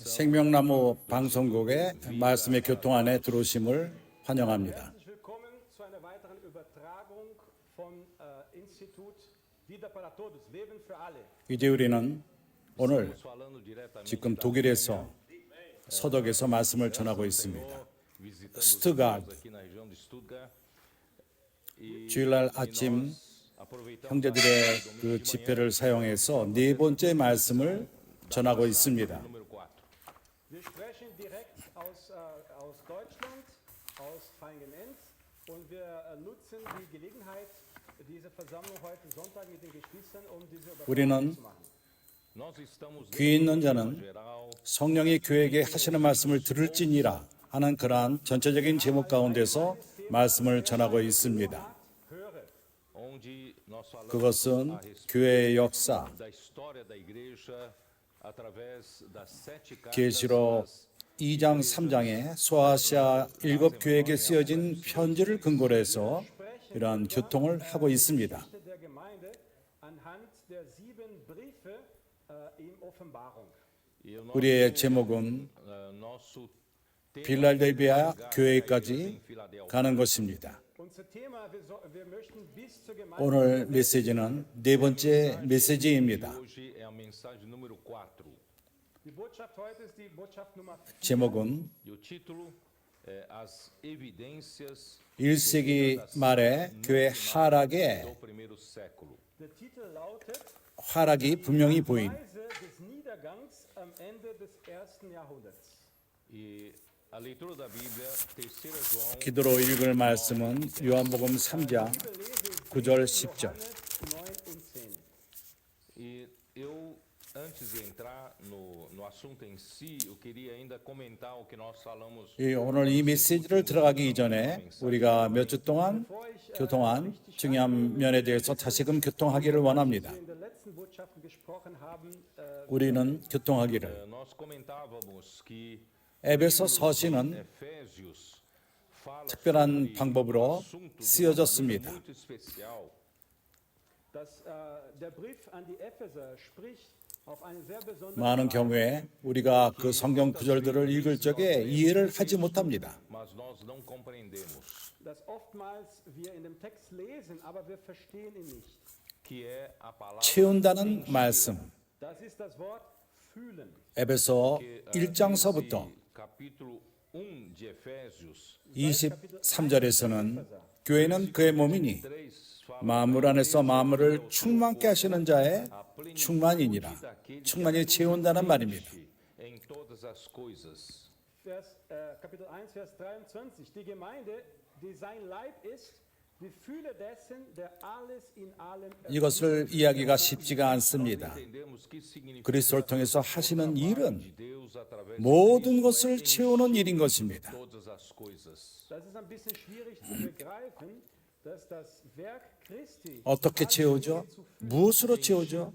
생명나무 방송국의 말씀의 교통 안에 들어오심을 환영합니다. Herzlich willkommen zu einer weiteren Übertragung vom Institut Vida para Todos, Leben für alle. 이제 우리는 오늘 지금 독일에서 서독에서 말씀을 전하고 있습니다. 스투가르트. 주일날 아침 형제들의 그 집회를 사용해서 네 번째 말씀을 전하고 있습니다. Wir sprechen direkt aus Deutschland, aus Feingenenz, und wir nutzen die Gelegenheit, diese Versammlung heute Sonntag mit den Geschwistern, diese Übertragung 우리는 zu machen. 귀 있는 자는 성령이 교회에게 하시는 말씀을 들을지니라 하는 그러한 전체적인 제목 가운데서 말씀을 전하고 있습니다. 그것은 교회의 역사, 계시록 2장 3장에 소아시아 7교회에게 쓰여진 편지를 근거로 해서 이러한 교통을 하고 있습니다. Der Gemeinde anhand der 7 Briefe in Offenbarung. 우리의 제목은 필라델비아 교회까지 가는 것입니다. Unser Thema, wir möchten bis zur Gemeinde. 오늘 메시지는 네 번째 메시지입니다. Die Botschaft heute ist die Botschaft Nummer 4. 제목은 O título é As Evidências 1세기 말의 교회 하락의 do primeiro século. Der Titel lautet 하락이 분명히 보인 Weise des Niedergangs am Ende des ersten Jahrhunderts. E a leitura da Bíblia, terceira João, 기도로 읽을 말씀은 요한복음 3장 9절 10절. 9 und 10. e eu antes de entrar no assunto em si, eu queria ainda comentar o que nós falamos. 오늘 이 메시지를 들어가기 이전에 우리가 몇 주 동안 교통한 중요한 면에 대해서 다시금 교통하기를 원합니다. In den letzten Botschaften gesprochen haben, 우리는 교통하기를 Nós comentávamos que 에베소 서신은 Efésios fala 특별한 방법으로 쓰여졌습니다. muito especial dass der Brief an die Epheser spricht auf eine sehr besondere 많은 경우에 우리가 그 성경 구절들을 읽을 적에 이해를 하지 못합니다. mas nós não compreendemos, dass oftmals wir in dem Text lesen, aber wir verstehen ihn nicht. que é a palavra 채운다는 말씀. Das ist das Wort fühlen. 에베소 1장서부터 capítulo 1 de Efésios 23절에서는 교회는 그의 몸이니 만물 안에서 만물을 충만케 하시는 자의 충만이니라. 충만히 채운다는 말입니다. em todas as coisas. Kapitel 1, Vers 23. Die Gemeinde, die sein Leib ist, die Fülle dessen, der alles in allem 이것을 이야기가 쉽지가 않습니다. Entendemos que significa 그리스도를 통해서 하시는 일은 Deus através 모든 것을 채우는 일인 것입니다. todas as coisas. Das ist ein bisschen schwierig zu begreifen, dass das Werk Christi 어떻게 채우죠? 무엇으로 채우죠?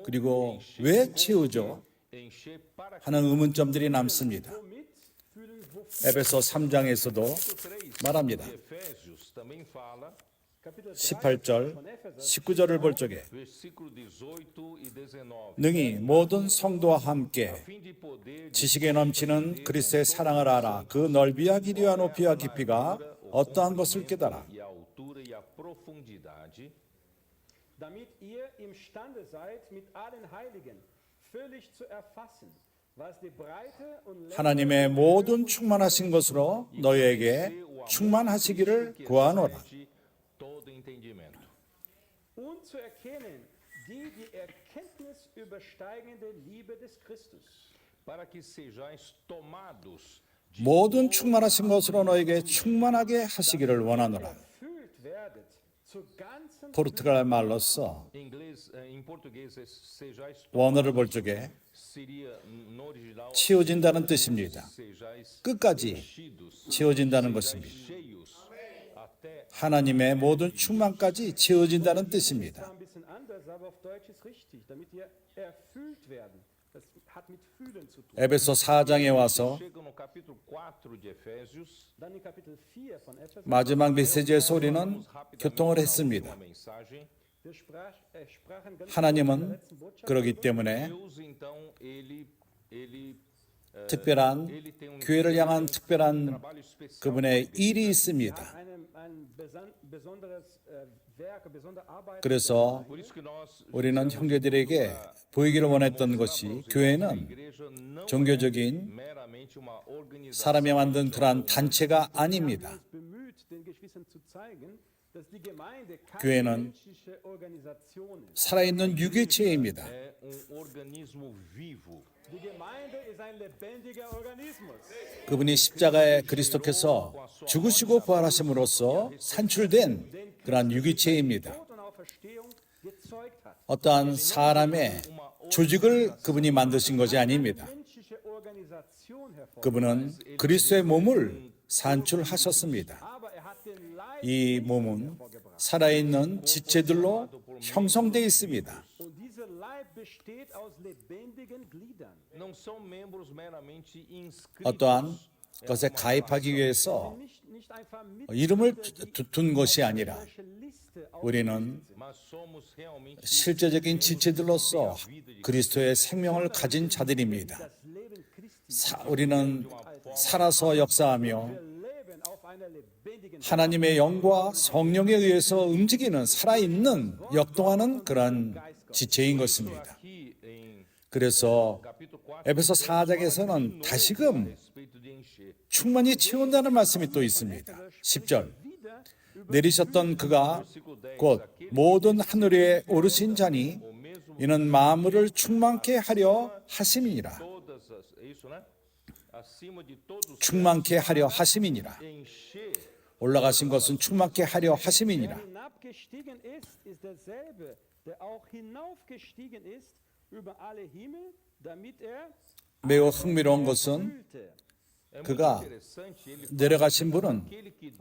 그리고 왜 채우죠? Encher para 하는 의문점들이 남습니다. womit fühlen, 에베소 3장에서도 말합니다. Efésios também fala, Kapitel 3 18절, von Epheser, 19절을 볼 적에 versículo 18 e 19. 능히 모든 성도와 함께 Fim de poder de 지식에 넘치는 그리스도의 사랑을 알아 그 넓이와 길이와 높이와 깊이가 어떠한 것을 깨달아 e a altura e a profundidade, damit ihr imstande seid, mit allen Heiligen völlig zu erfassen, was die Breite und Länge 하나님의 모든 충만하신 것으로 너희에게 충만하시기를 구하노라. de todo entendimento. und zu erkennen, die Erkenntnis übersteigende Liebe des Christus. Para que sejais tomados de 모든 충만하신 것으로 너에게 충만하게 하시기를 원하노라. Erfüllt werdet zur ganzen 포르투갈 말로서 em inglês, em português, sejais 원어를 볼 적에 seria no original 채워진다는 뜻입니다. sejais 끝까지 enchidos, 채워진다는 것입니다. cheios até 하나님의 모든 충만까지 채워진다는 뜻입니다. ein bisschen anders, aber auf Deutsch ist richtig, damit ihr erfüllt werden. Das hat mit Fühlen zu tun. 에베소 4장에 와서 chega no capítulo 4 de Efésios. Dann in Kapitel 4 von Epheser. 마지막 메시지의 소리는 교통을 했습니다. Uma mensagem. 하나님은 그러기 때문에 Deus, então, 특별한 ele tem um 교회를 향한 특별한 trabalho especial. 그분의 일이 있습니다. 그래서 Por isso que nós 우리는 형제들에게 보이기를 원했던 것이 교회는 igreja não 종교적인 meramente uma organização. 사람이 만든 그러한 단체가 아닙니다. 교회는 살아있는 유기체입니다. É um organismo vivo. 그분이 십자가에 그리스도께서 죽으시고 부활하심으로써 산출된 그러한 유기체입니다. 어떠한 사람의 조직을 그분이 만드신 것이 아닙니다. 그분은 그리스도의 몸을 산출하셨습니다. 이 몸은 살아있는 지체들로 형성되어 있습니다. Não são membros meramente inscritos. 어떠한 것에 가입하기 위해서 이름을 둔 것이 아니라 우리는 Mas somos realmente 실제적인 지체들로서 그리스도의 생명을 가진 자들입니다. 우리는 살아서 역사하며 하나님의 영과 성령에 의해서 움직이는 살아있는 역동하는 그러한 지체인 것입니다. aqui em 그래서 capítulo 4, 에베소 4장에서는 다시금 respeito de encher. 충만히 채운다는 말씀이 또 있습니다. 10절 내리셨던 그가 곧 모든 하늘 위에 오르신 자니 이는 만물을 충만케 하려 하심이니라. Todas as, é isso, né? Acima de todos 충만케 하려 하심이니라. encher. 올라가신 것은 충만케 하려 하심이니라. hinabgestiegen ist derselbe, der auch hinaufgestiegen ist über alle Himmel, damit 매우 흥미로운 것은 füllte. É muito 그가 interessante ele 내려가신 분은 aquele que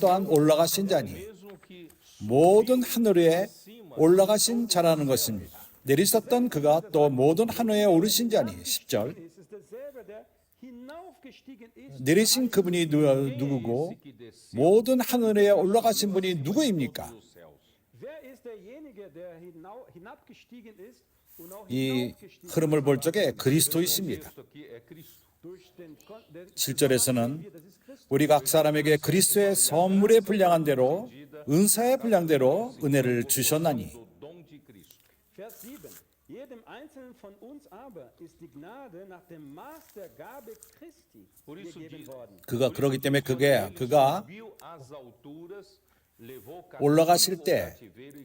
또한 올라가신 자니 mesmo que 모든 하늘 위에 올라가신 자라는 것입니다. 내리셨던 그가 또 모든 하늘 위에 오르신 자니 10절 Es ist derselbe, der hinaufgestiegen ist. 내리신 그분이 누구고 모든 하늘 위에 올라가신 분이 누구입니까? dos céus. Wer ist derjenige, der hinabgestiegen ist und auch 이 hinaufgestiegen 흐름을 볼 적에 그리스도이십니다. Isto aqui é Cristo. durch den 7절에서는 das ist Christus. 우리 각 사람에게 그리스도의 선물의 분량한 대로 은사의 분량대로 은혜를 주셨나니 Do dom de Cristo. Vers 7. Jedem Einzelnen von uns aber ist die Gnade nach dem Maß der Gabe Christi Por isso gegeben diz, worden. 그가 그러기 때문에 그가 subiu às alturas, levou 올라가실 때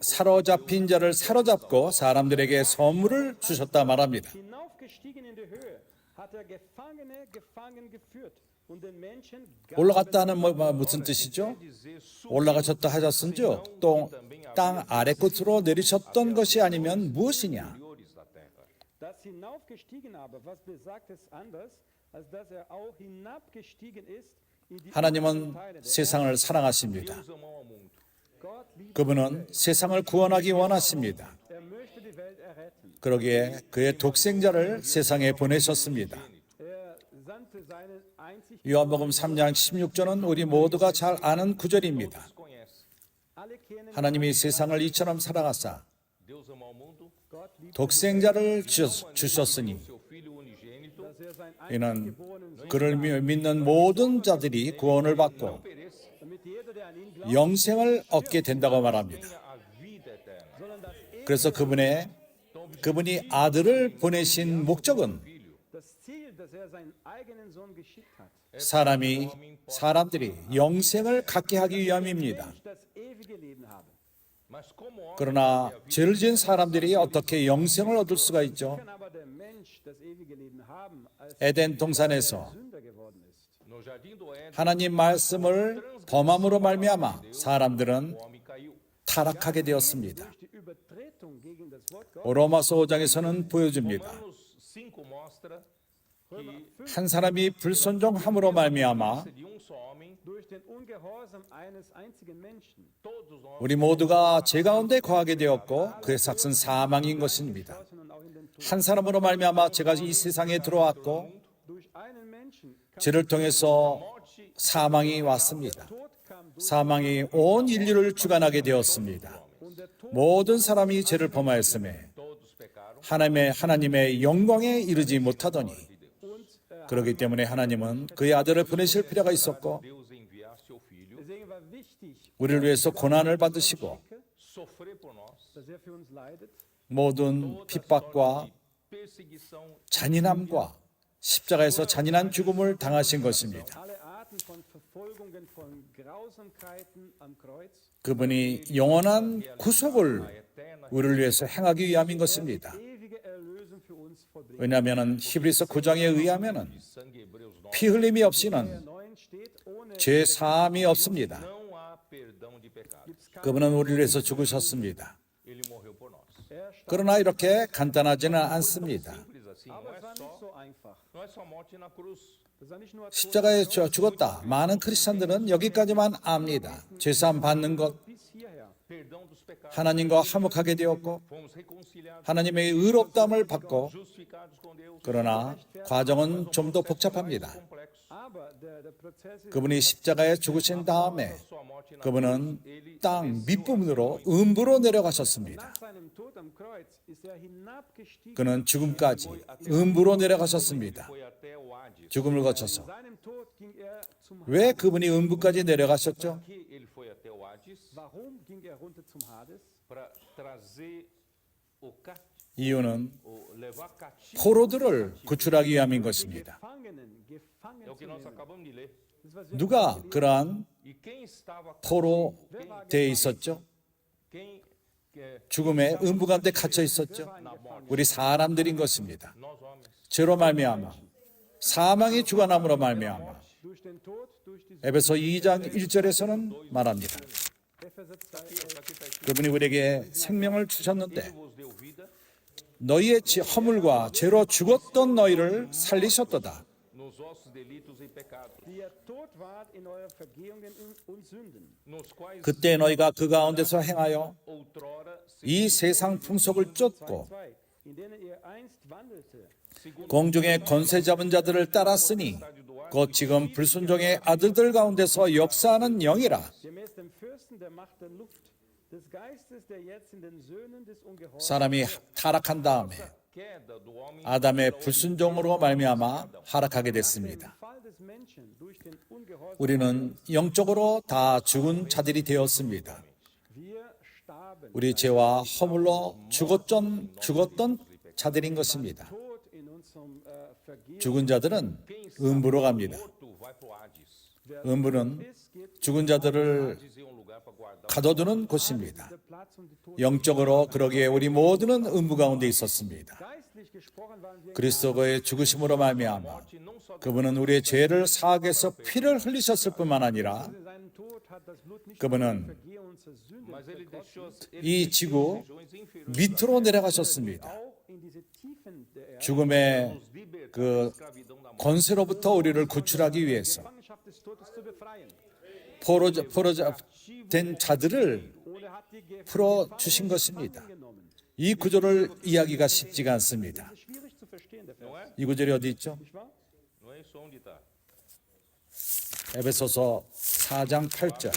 사로잡힌 자를 사로잡고 사람들에게 선물을 주셨다 말합니다. Hinaufgestiegen in die Höhe hat er Gefangene gefangen geführt und den Menschen 올라갔다는 무슨 뜻이죠? 올라가셨다 하셨은즉 또 땅 아래 끝으로 내리셨던 것이 아니면 무엇이냐? superiores da terra. Das hinaufgestiegen aber, was besagt es anders, als dass er auch hinabgestiegen ist in die 하나님은 Teile der 세상을 사랑하십니다. Deus amou ao mundo. Gott liebt, 그분은 세상을 구원하기 원하십니다. er möchte die Welt erretten. 그러기에 그의 독생자를 세상에 보내셨습니다. Er sandte seinen einzig 요한복음 3장 16절은 우리 모두가 잘 아는 구절입니다. Conhece. alle kennen 하나님이 세상을 이처럼 사랑하사 Deus amou ao mundo, Gott liebt, 독생자를 주셨으니 seu Filho unigênito, dass er sein 이는 eingeborenen Sohn, 그를 믿는 모든 자들이 구원을 받고 pereça, damit jeder, der an ihn glaubt, 영생을 얻게 된다고 말합니다. tenha a vida eterna. sondern dass er 그래서 그분이 아들을 보내신 목적은 das Ziel, dass er seinen eigenen Sohn geschickt hat, 사람들이 영생을 갖게 하기 위함입니다. Mensch das ewige Leben habe. Mas como homem, 그러나 죄를 지은 사람들이 어떻게 영생을 얻을 수가 있죠? Kann aber der Mensch das ewige Leben haben, als 에덴 동산에서 Sünder geworden ist. no jardim do Éden, 하나님 말씀을 범함으로 말미암아 사람들은 o homem caiu. 타락하게 되었습니다. Durch die Übertretung gegen das Wort Gottes, 로마서 5장에서는 보여줍니다. Romanos 5 mostra que 한 사람이 불순종함으로 말미암아 de um só homem, durch den Ungehorsam eines einzigen Menschen, todos nós 우리 모두가 죄 가운데 거하게 되었고 그의 삭은 사망인 것입니다. sondern auch in den Tod. 한 사람으로 말미암아 죄가 이 세상에 들어왔고 Durch einen Menschen kam 죄를 통해서 사망이 왔습니다. Tod kam durch 사망이 온 인류를 주관하게 되었습니다. und der 모든 사람이 죄를 범하였음에 todos pecaram. 하나님의 영광에 이르지 못하더니 그렇기 때문에 하나님은 그의 아들을 보내실 필요가 있었고 Deus enviar seu filho Deswegen war wichtig, 우리를 위해서 고난을 받으시고 sofrer por nós dass für uns leidet. 모든 toda 핍박과 sorte de perseguição, 잔인함과 십자가에서 잔인한 죽음을 당하신 것입니다. Alle Arten von Verfolgungen, von Grausamkeiten am Kreuz. 그분이 영원한 구속을 a eterna 우리를 위해서 행하기 위함인 것입니다. Ewige Erlösung für uns vollbringen. 왜냐하면 히브리서 9장에 의하면 sangue Hebreus 9, 피 흘림이 없이는 9 steht, ohne 죄 사함이 없습니다. não há perdão de pecados. gibt's kein 그분은 우리를 위해서 죽으셨습니다. Ele morreu por nós. Erst, 그러나 이렇게 간단하지는 않습니다. Simples assim, aber es war nicht so einfach. não é só morte na cruz. Das war nicht nur Tod 십자가에 죽었다. 많은 크리스천들은 여기까지만 압니다. 죄사함 받는 것, bis hierher. Perdão dos pecados. 하나님과 화목하게 되었고 Fomos reconciliados, 하나님의 의롭다함을 받고 justificados com Deus. 그러나 과정은 좀 더 복잡합니다. Complexo. Aber der Prozess ist 그분이 십자가에 죽으신 다음에 Sua morte na 그분은 ele 땅 밑부분으로 음부로 내려가셨습니다. nach seinem Tod am Kreuz ist hinabgestiegen. 그는 죽음까지 음부로 내려가셨습니다. foi até o Hades. 죽음을 거쳐서. In seinem Tod ging zum 왜 그분이 음부까지 내려가셨죠? Que ele foi até o Hades Warum ging runter zum Hades? para trazer o 이유는 levar cativo. 포로들을 구출하기 위함인 것입니다. Gefangen É o que zu nós nehmen. acabamos de ler. Das, was wir 누가 그러한 E quem estava 포로되어 있었죠? quem 죽음의 음부 가운데 갇혀 있었죠? 우리 사람들인 것입니다. nós homens. 죄로 말미암아 사망이 주관함으로 말미암아 durch den Tod, durch die 에베소 2장 1절에서는 말합니다. Epheser 2, Aqui está escrito: 그분이 우리에게 생명을 주셨는데 Ele vos deu vida 너희의 허물과 죄로 죽었던 너희를 살리셨도다. nos vossos delitos e pecados, die ihr tot wart in euren Vergehungen und Sünden, nos quais 그때 너희가 그 가운데서 행하여 outrora 이 세상 풍속을 쫓고 2, in denen ihr einst wandelte, 공중의 권세 잡은 자들을 따랐으니 곧 지금 불순종의 아들들 가운데서 역사하는 영이라. gemäß dem Fürsten der Macht der Luft, des Geistes, der jetzt in den Söhnen des Ungehorsams 사람이 타락한 다음에 queda do homem 아담의 불순종으로 말미암아 하락하게 됐습니다. Fall des Menschen durch den Ungehorsam, 우리는 영적으로 다 죽은 자들이 되었습니다. wir starben. 우리 죄와 허물로 죽었던 자들인 것입니다. Tod in unserem Vergehen. 죽은 자들은 음부로 갑니다. morto vai para o Hades. 음부는 죽은 자들을 Hades é um lugar para guardar. 가둬두는 곳입니다. Der Platz, um die Toten. 영적으로 그러기에 우리 모두는 음부 가운데 있었습니다. Geistlich gesprochen waren wir 그리스도의 죽으심으로 말미암아 Não só 그분은 우리의 죄를 사하게서 피를 흘리셨을 뿐만 아니라 in seinem Tod hat das Blut nicht 그분은 Vergehen unserer Sünden mas ele deixou 이 지구 regiões inferiores 밑으로 내려가셨습니다. auch in diese Tiefen der Erde. 죽음의 libertar 그 da escravidão da morte. 권세로부터 우리를 구출하기 위해서 Gefangenschaft des Todes zu befreien. 포로된 자들을 Oder hat die 풀어 주신 것입니다. genommen. 이 구절을 이해하기가 쉽지가 않습니다. Schwierig zu verstehen, der Vers. 이 구절이 어디 있죠? Nicht wahr? Não é isso onde está. 에베소서 4장 8절.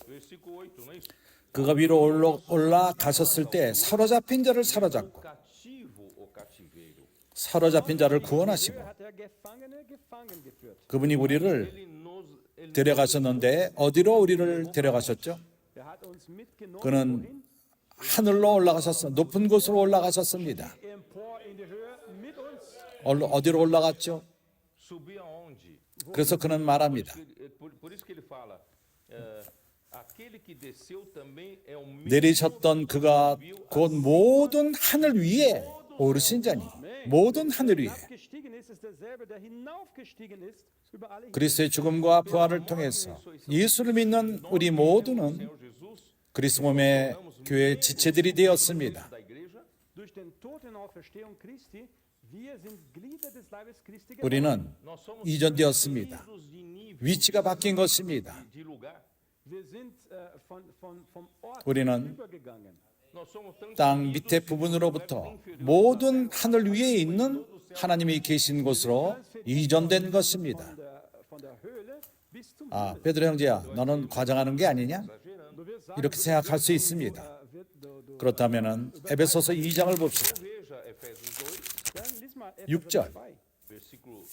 Versículo 8, não é isso? 그가 위로 올라가셨을 때 사로잡힌 자를 사로잡고 Cativo ou cativeiro. 사로잡힌 자를 구원하시고 Hat Gefangene gefangen geführt. 그분이 우리를 Ele 데려가셨는데 어디로 우리를 데려가셨죠? Hat uns mitgenommen 그는 하늘로 올라가셨습니다. 높은 곳으로 올라가셨습니다. empor in die Höhe mit uns. 어디로 올라갔죠? subir aonde? 그래서 그는 말합니다. Por isso que ele fala, aquele que desceu também é o mesmo 내리셨던 그가 곧 모든 하늘 위에 오르신 자니 모든 하늘 위에 Abgestiegen ist es derselbe, der hinaufgestiegen ist über alle 그리스도의 죽음과 부활을 통해서 예수를 믿는 우리 모두는 Senhor Jesus, 그리스도 몸의 교회 지체들이 되었습니다. da igreja, durch den Tod und Auferstehung Christi. Wir sind Glieder des Leibes Christi geworden. 우리는 nós somos 이전되었습니다. transferidos de nível, 위치가 바뀐 것입니다. de lugar. Wir sind vom Ort 우리는 übergegangen. Nós somos 땅 밑에 부분으로부터 모든 하늘 위에 있는 하나님이 계신 곳으로 이전된 것입니다. Von der Höhle bis zum 아, 베드로 형제야, 너는 과장하는 게 아니냐? Du wirst sagen, 이렇게 생각할 수 있습니다. wird 그렇다면 에베소서 2장을 봅시다. Veja Efésios 2, Dann lies mal 6절. Epheser 2, versículo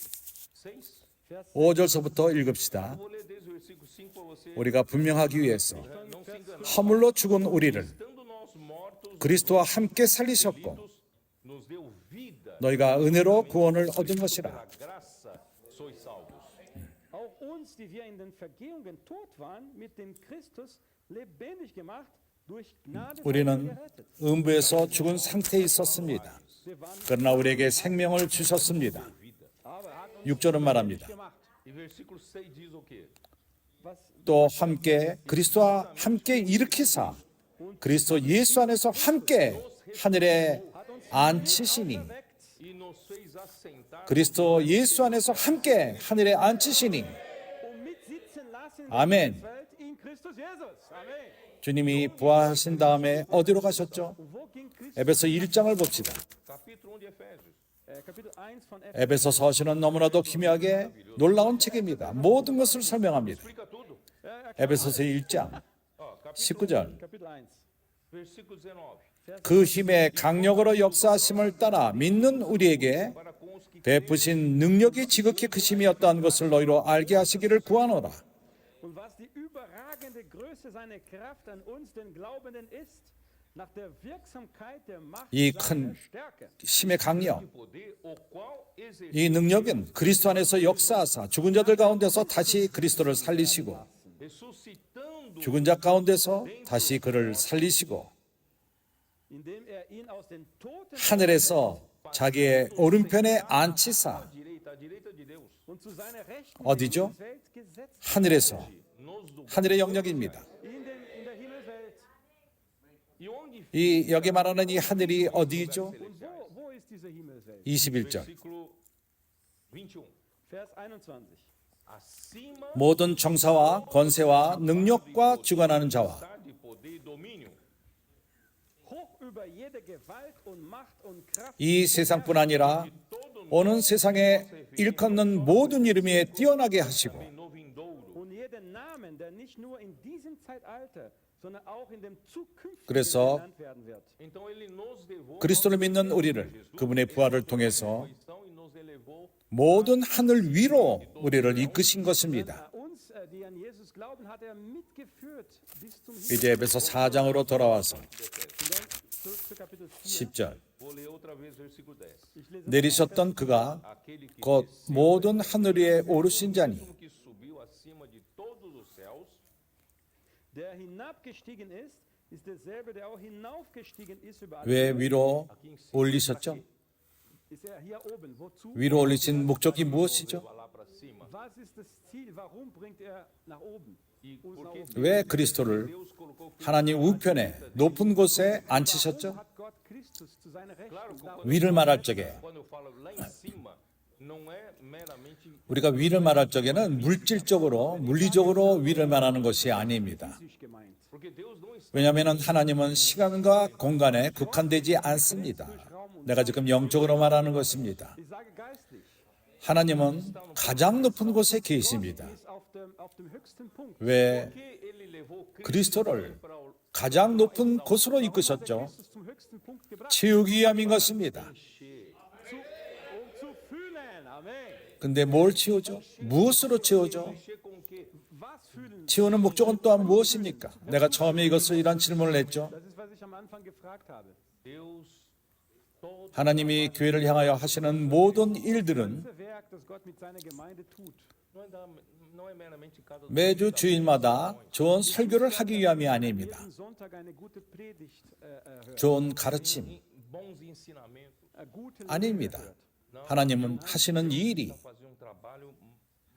6. Vers 5절서부터 읽읍시다. Vou ler desde o versículo 5 para você 우리가 분명하기 위해서 não se enganar. 허물로 죽은 우리를 Estando nós mortos, 그리스도와 함께 살리셨고 nos deu vida. 너희가 은혜로 구원을 얻은 것이라. Pela graça sois salvos. Auch uns, die wir in den Vergehungen tot waren, mit dem Christus lebendig gemacht, durch Gnade seid ihr 우리는 gerettet. 음부에서 죽은 상태에 있었습니다. Wir waren 그러나 우리에게 생명을 주셨습니다. aber er hat uns 6절은 말합니다. gemacht. E versículo 6 diz o quê? Was 또 함께 그리스도와 함께 일으키사 그리스도 예수 안에서 함께 하늘에 앉히시니 erweckt E nos fez assentar 그리스도 예수 안에서 함께 하늘에 앉히시니 und mit sitzen lassen in Amen. der Welt in Christus Jesus. Amen. 주님이 부활하신 다음에 어디로 가셨죠? Und wo ging Christus? 에베소 1장을 봅시다. capítulo 1 de Efésios. Kapitel 1 von Epheser. 에베소 서신은 너무나도 기묘하게 놀라운 책입니다. 모든 것을 설명합니다. Explica tudo. 에베소서 1장 Ó, capítulo 19절 Kapitel 1. versículo 19. 그 힘의 강력으로 역사하심을 따라 믿는 우리에게 Para com os que 베푸신 능력이 지극히 크심이었다는 것을 너희로 알게 하시기를 구하노라. Und was die überragende Größe seiner Kraft an uns, den Glaubenden, ist, nach der Wirksamkeit der Macht 이 seiner 큰 Stärke. 힘의 강력, poder, o qual exerceu 이 능력은 그리스도 안에서 역사하사 죽은 자들 가운데서 다시 그리스도를 살리시고 ressuscitando 죽은 자 가운데서 다시 그를 살리시고 Indem er ihn aus den Toten 하늘에서 자기의 오른편에 앉히사 à direita de Deus, und zu seiner Rechten 어디죠? in die Welt gesetzt 하늘에서 nos do 하늘의 영역입니다. in der Himmelwelt. E onde 이 여기 말하는 이 하늘이 어디죠? Und wo ist diese Himmelwelt? 21절. versículo 21. Vers 21. Acima 모든 정사와 권세와 능력과 주관하는 자와 de poder e domínio, Hoch über jede Gewalt und Macht und Kraft 이 세상뿐 아니라 오는 세상에 일컫는 모든 이름에 뛰어나게 하시고 no vindouro. und jeden Namen, der nicht nur in diesem Zeitalter, sondern auch in dem zukünftigen 그래서 genannt werden wird. Então ele nos levou 그리스도를 믿는 우리를 그분의 부활을 통해서 então e nos elevou 모든 하늘 위로 우리를 이끄신 것입니다. Uns, die an Jesus glauben, hat er mitgeführt bis zum Himmel. 이제 에베소 4장으로 돌아와서 Und dann zurück zu Kapitel 4. 10절. Vou ler outra vez o versículo 10. Ich lese 내리셨던 그가 Aquele que 곧 desceu 모든 하늘 위에 오르신 자니 que subiu acima de todos os céus, Der hinabgestiegen ist derselbe, der auch hinaufgestiegen ist über alle. 왜 위로 올리셨죠? Ist er hier oben? Wozu? 위로 올리신 목적이 무엇이죠? lá para cima. Was ist das Ziel? Warum bringt er nach oben? E Uns nach porque oben. 왜 그리스도를 Deus colocou 하나님 우편에 높은 곳에 앉히셨죠? Hat Gott Christus zu seiner claro, Rechten? quando, 위를 말할 적에 quando eu falo lá em cima, não é meramente 우리가 위를 말할 적에는 물질적으로 물리적으로 위를 말하는 것이 아닙니다. Physisch gemeint. porque Deus não está 왜냐하면 하나님은 시간과 공간에 국한되지 않습니다. 내가 지금 영적으로 말하는 것입니다. Ich sage geistlich. 하나님은 가장 높은 곳에 계십니다. Ist auf dem höchsten Punkt. 왜 que ele levou 그리스도를 para o 가장 높은 곳으로 이끄셨죠? Christus zum höchsten Punkt gebracht. 채우기 위함인 것입니다. Um zu fühlen. Amen. 근데 뭘 채우죠? 무엇으로 채우죠? encher com o quê? Was fühlen? 채우는 목적은 또한 무엇입니까? 내가 처음에 이것을 이런 질문을 했죠. Das ist, was ich am Anfang gefragt habe. Deus, todo 하나님이 교회를 향하여 하시는 모든 일들은 Das Werk, das Gott mit seiner Gemeinde tut, não é meramente cada 매주 주일마다 좋은 설교를 하기 위함이 아닙니다. jeden Sonntag eine gute Predigt hört, 좋은 가르침 bons ensinamentos, gute Lehre 아닙니다. hört. 하나님은 하시는 이 일이 fazer um trabalho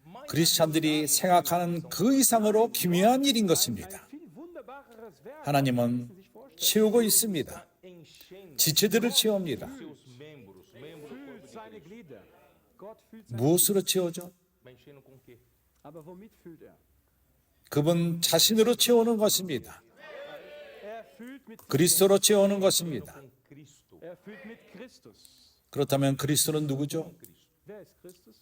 mais 크리스찬들이 생각하는 그 이상으로 기묘한 일인 것입니다. Viel wunderbareres Werk, 하나님은 als Sie sich vorstellen. enchendo 채우고 있습니다. 지체들을 채웁니다. seus membros, membros Fühlt seine Glieder. Gott fühlt seine 무엇으로 채우죠? mas enchendo com o quê? Aber womit fühlt er? 그분 자신으로 채우는 것입니다. Er fühlt mit 그리스도로 채우는 것입니다. Com Cristo. Er fühlt mit Christus. 그렇다면 그리스도는 누구죠? Wer ist Christus?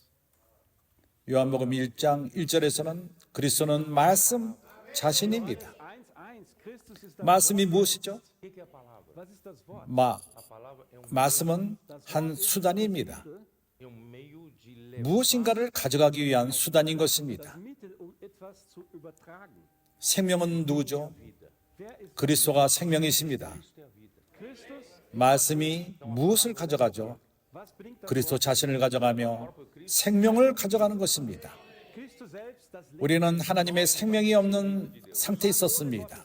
요한복음 1장 1절에서는 그리스도는 말씀 자신입니다. 1:1. Christus ist das 말씀이 Wort 무엇이죠? selbst. O que é a palavra? Was ist das Wort? A palavra 말씀은 한 수단입니다. é um meio de levar 무엇인가를 가져가기 위한 수단인 Das 것입니다. Mittel, um etwas zu übertragen. 생명은 누구죠? Wer ist 그리스도가 생명이십니다. Christus? 말씀이 무엇을 가져가죠? Was bringt das 그리스도 Wort? 자신을 가져가며 생명을 가져가는 것입니다. Christus selbst, das Leben, 우리는 하나님의 생명이 없는 상태에 있었습니다.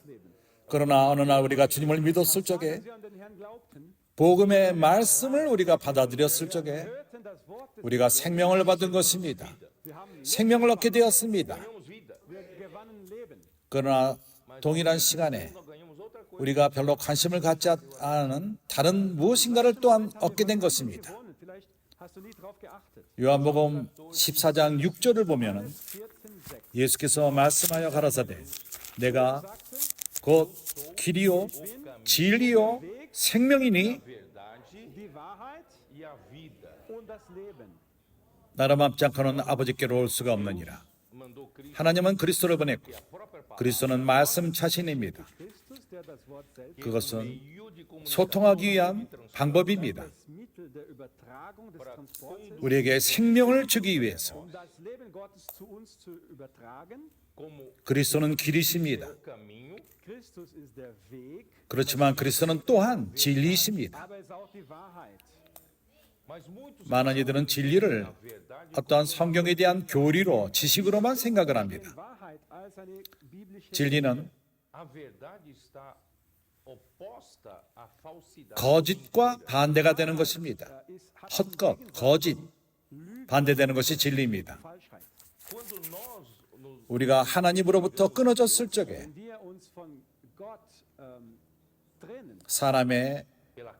그러나 어느 날 우리가 주님을 믿었을 적에, Sie an den Herrn glaubten, 복음의 말씀을 우리가 받아들였을 적에 hörten das Wort des 우리가 생명을 받은 것입니다. 생명을 얻게 되었습니다. wir gewannen Leben. 그러나 동일한 시간에 nós ganhamos outra coisa. 우리가 별로 관심을 갖지 않은 다른 무엇인가를 또한 얻게 된 것입니다. Gewonnen. Vielleicht hast du nie drauf geachtet. 요한복음 14장 6절을 보면은 14,6. 예수께서 말씀하여 가라사대 내가 곧 길이요 진리요 생명이니 Verdade Die Wahrheit e a vida. und das Leben. 나를 맘지 않고는 아버지께로 올 수가 없느니라. Mandou Cristo 하나님은 그리스도를 보냈고 a própria palavra. 그리스도는 말씀 자신입니다. Christus, der das Wort selbst 그것은 Meio de comunicação 소통하기 위한 방법입니다. das Mittel der Übertragung des Transports ist, 우리에게 생명을 주기 위해서 um das Leben Gottes zu uns zu übertragen. como 그리스도는 길이십니다. o caminho, Christus ist der Weg, 그렇지만 그리스도는 또한 진리이십니다. aber er ist auch die Wahrheit. mas muitos 많은 이들은 진리를 verdade 어떠한 성경에 대한 교리로 지식으로만 생각을 합니다. Wahrheit als eine biblische 진리는 a verdade está oposta à falsidade. 거짓과 반대가 되는 것입니다. ist, 헛것, 거짓, 반대되는 것이 진리입니다. Falschheit. Quando nós nos 우리가 하나님으로부터 끊어졌을 적에 Wenn wir uns von Gott trennen, 사람의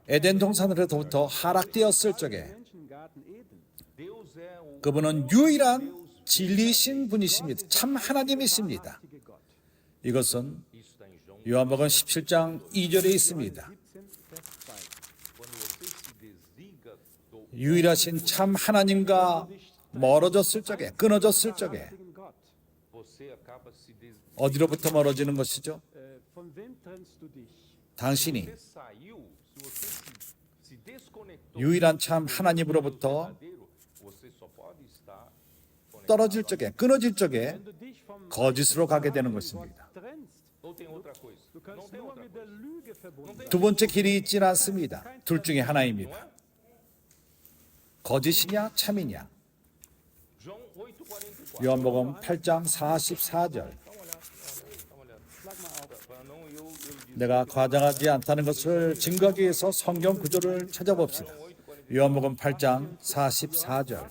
에덴 동산으로부터 하락되었을 적에 Menschengarten Eden, Deus é o 그분은 유일한 진리이신 분이십니다. 참 하나님이십니다. wahrhaftige Gott. 이것은 isso está em João, 요한복음 17장 2절에 있습니다. 17, Vers 2. quando você se desliga do 유일하신 참 하나님과 멀어졌을 적에, 끊어졌을 적에 Wahrhaftigen Gott. você acaba se des... 어디로부터 멀어지는 것이죠? Von wem trennst du dich? 당신이 você saiu, se você se desconectou 유일한 참 하나님으로부터 verdadeiro, você só pode estar conectado. 떨어질 적에, 끊어질 적에 Wenn du dich vom 거짓으로 가게 되는 것입니다. trennst, Ou tem outra coisa? du kannst Não tem nur outra mit der coisa. Lüge verbunden sein. 두 번째 길이 있지는 않습니다. 둘 중에 하나입니다. 거짓이냐 참이냐. João 8:44. 요한복음 8장 44절. Dá uma olhada. Para não eu dizer 내가 과장하지 않다는 것을 증거하기 위해서 성경 구조를 찾아봅시다. 요한복음 8장 44절.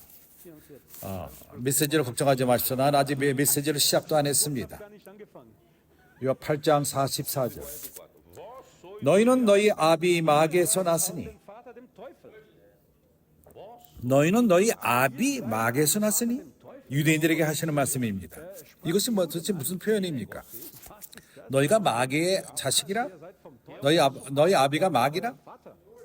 메시지를 걱정하지 마십시오. 난 아직 메시지를 시작도 안 했습니다. Gar nicht angefangen. 요 8장 44절. 너희는 너희 아비 마귀에서 났으니 Dem Vater, dem Teufel. 너희는 너희 아비 마귀에서 났으니 유대인들에게 하시는 말씀입니다. 이것이 도대체 무슨 표현입니까? 너희가 마귀의 자식이라? 너희 아비가 마귀라?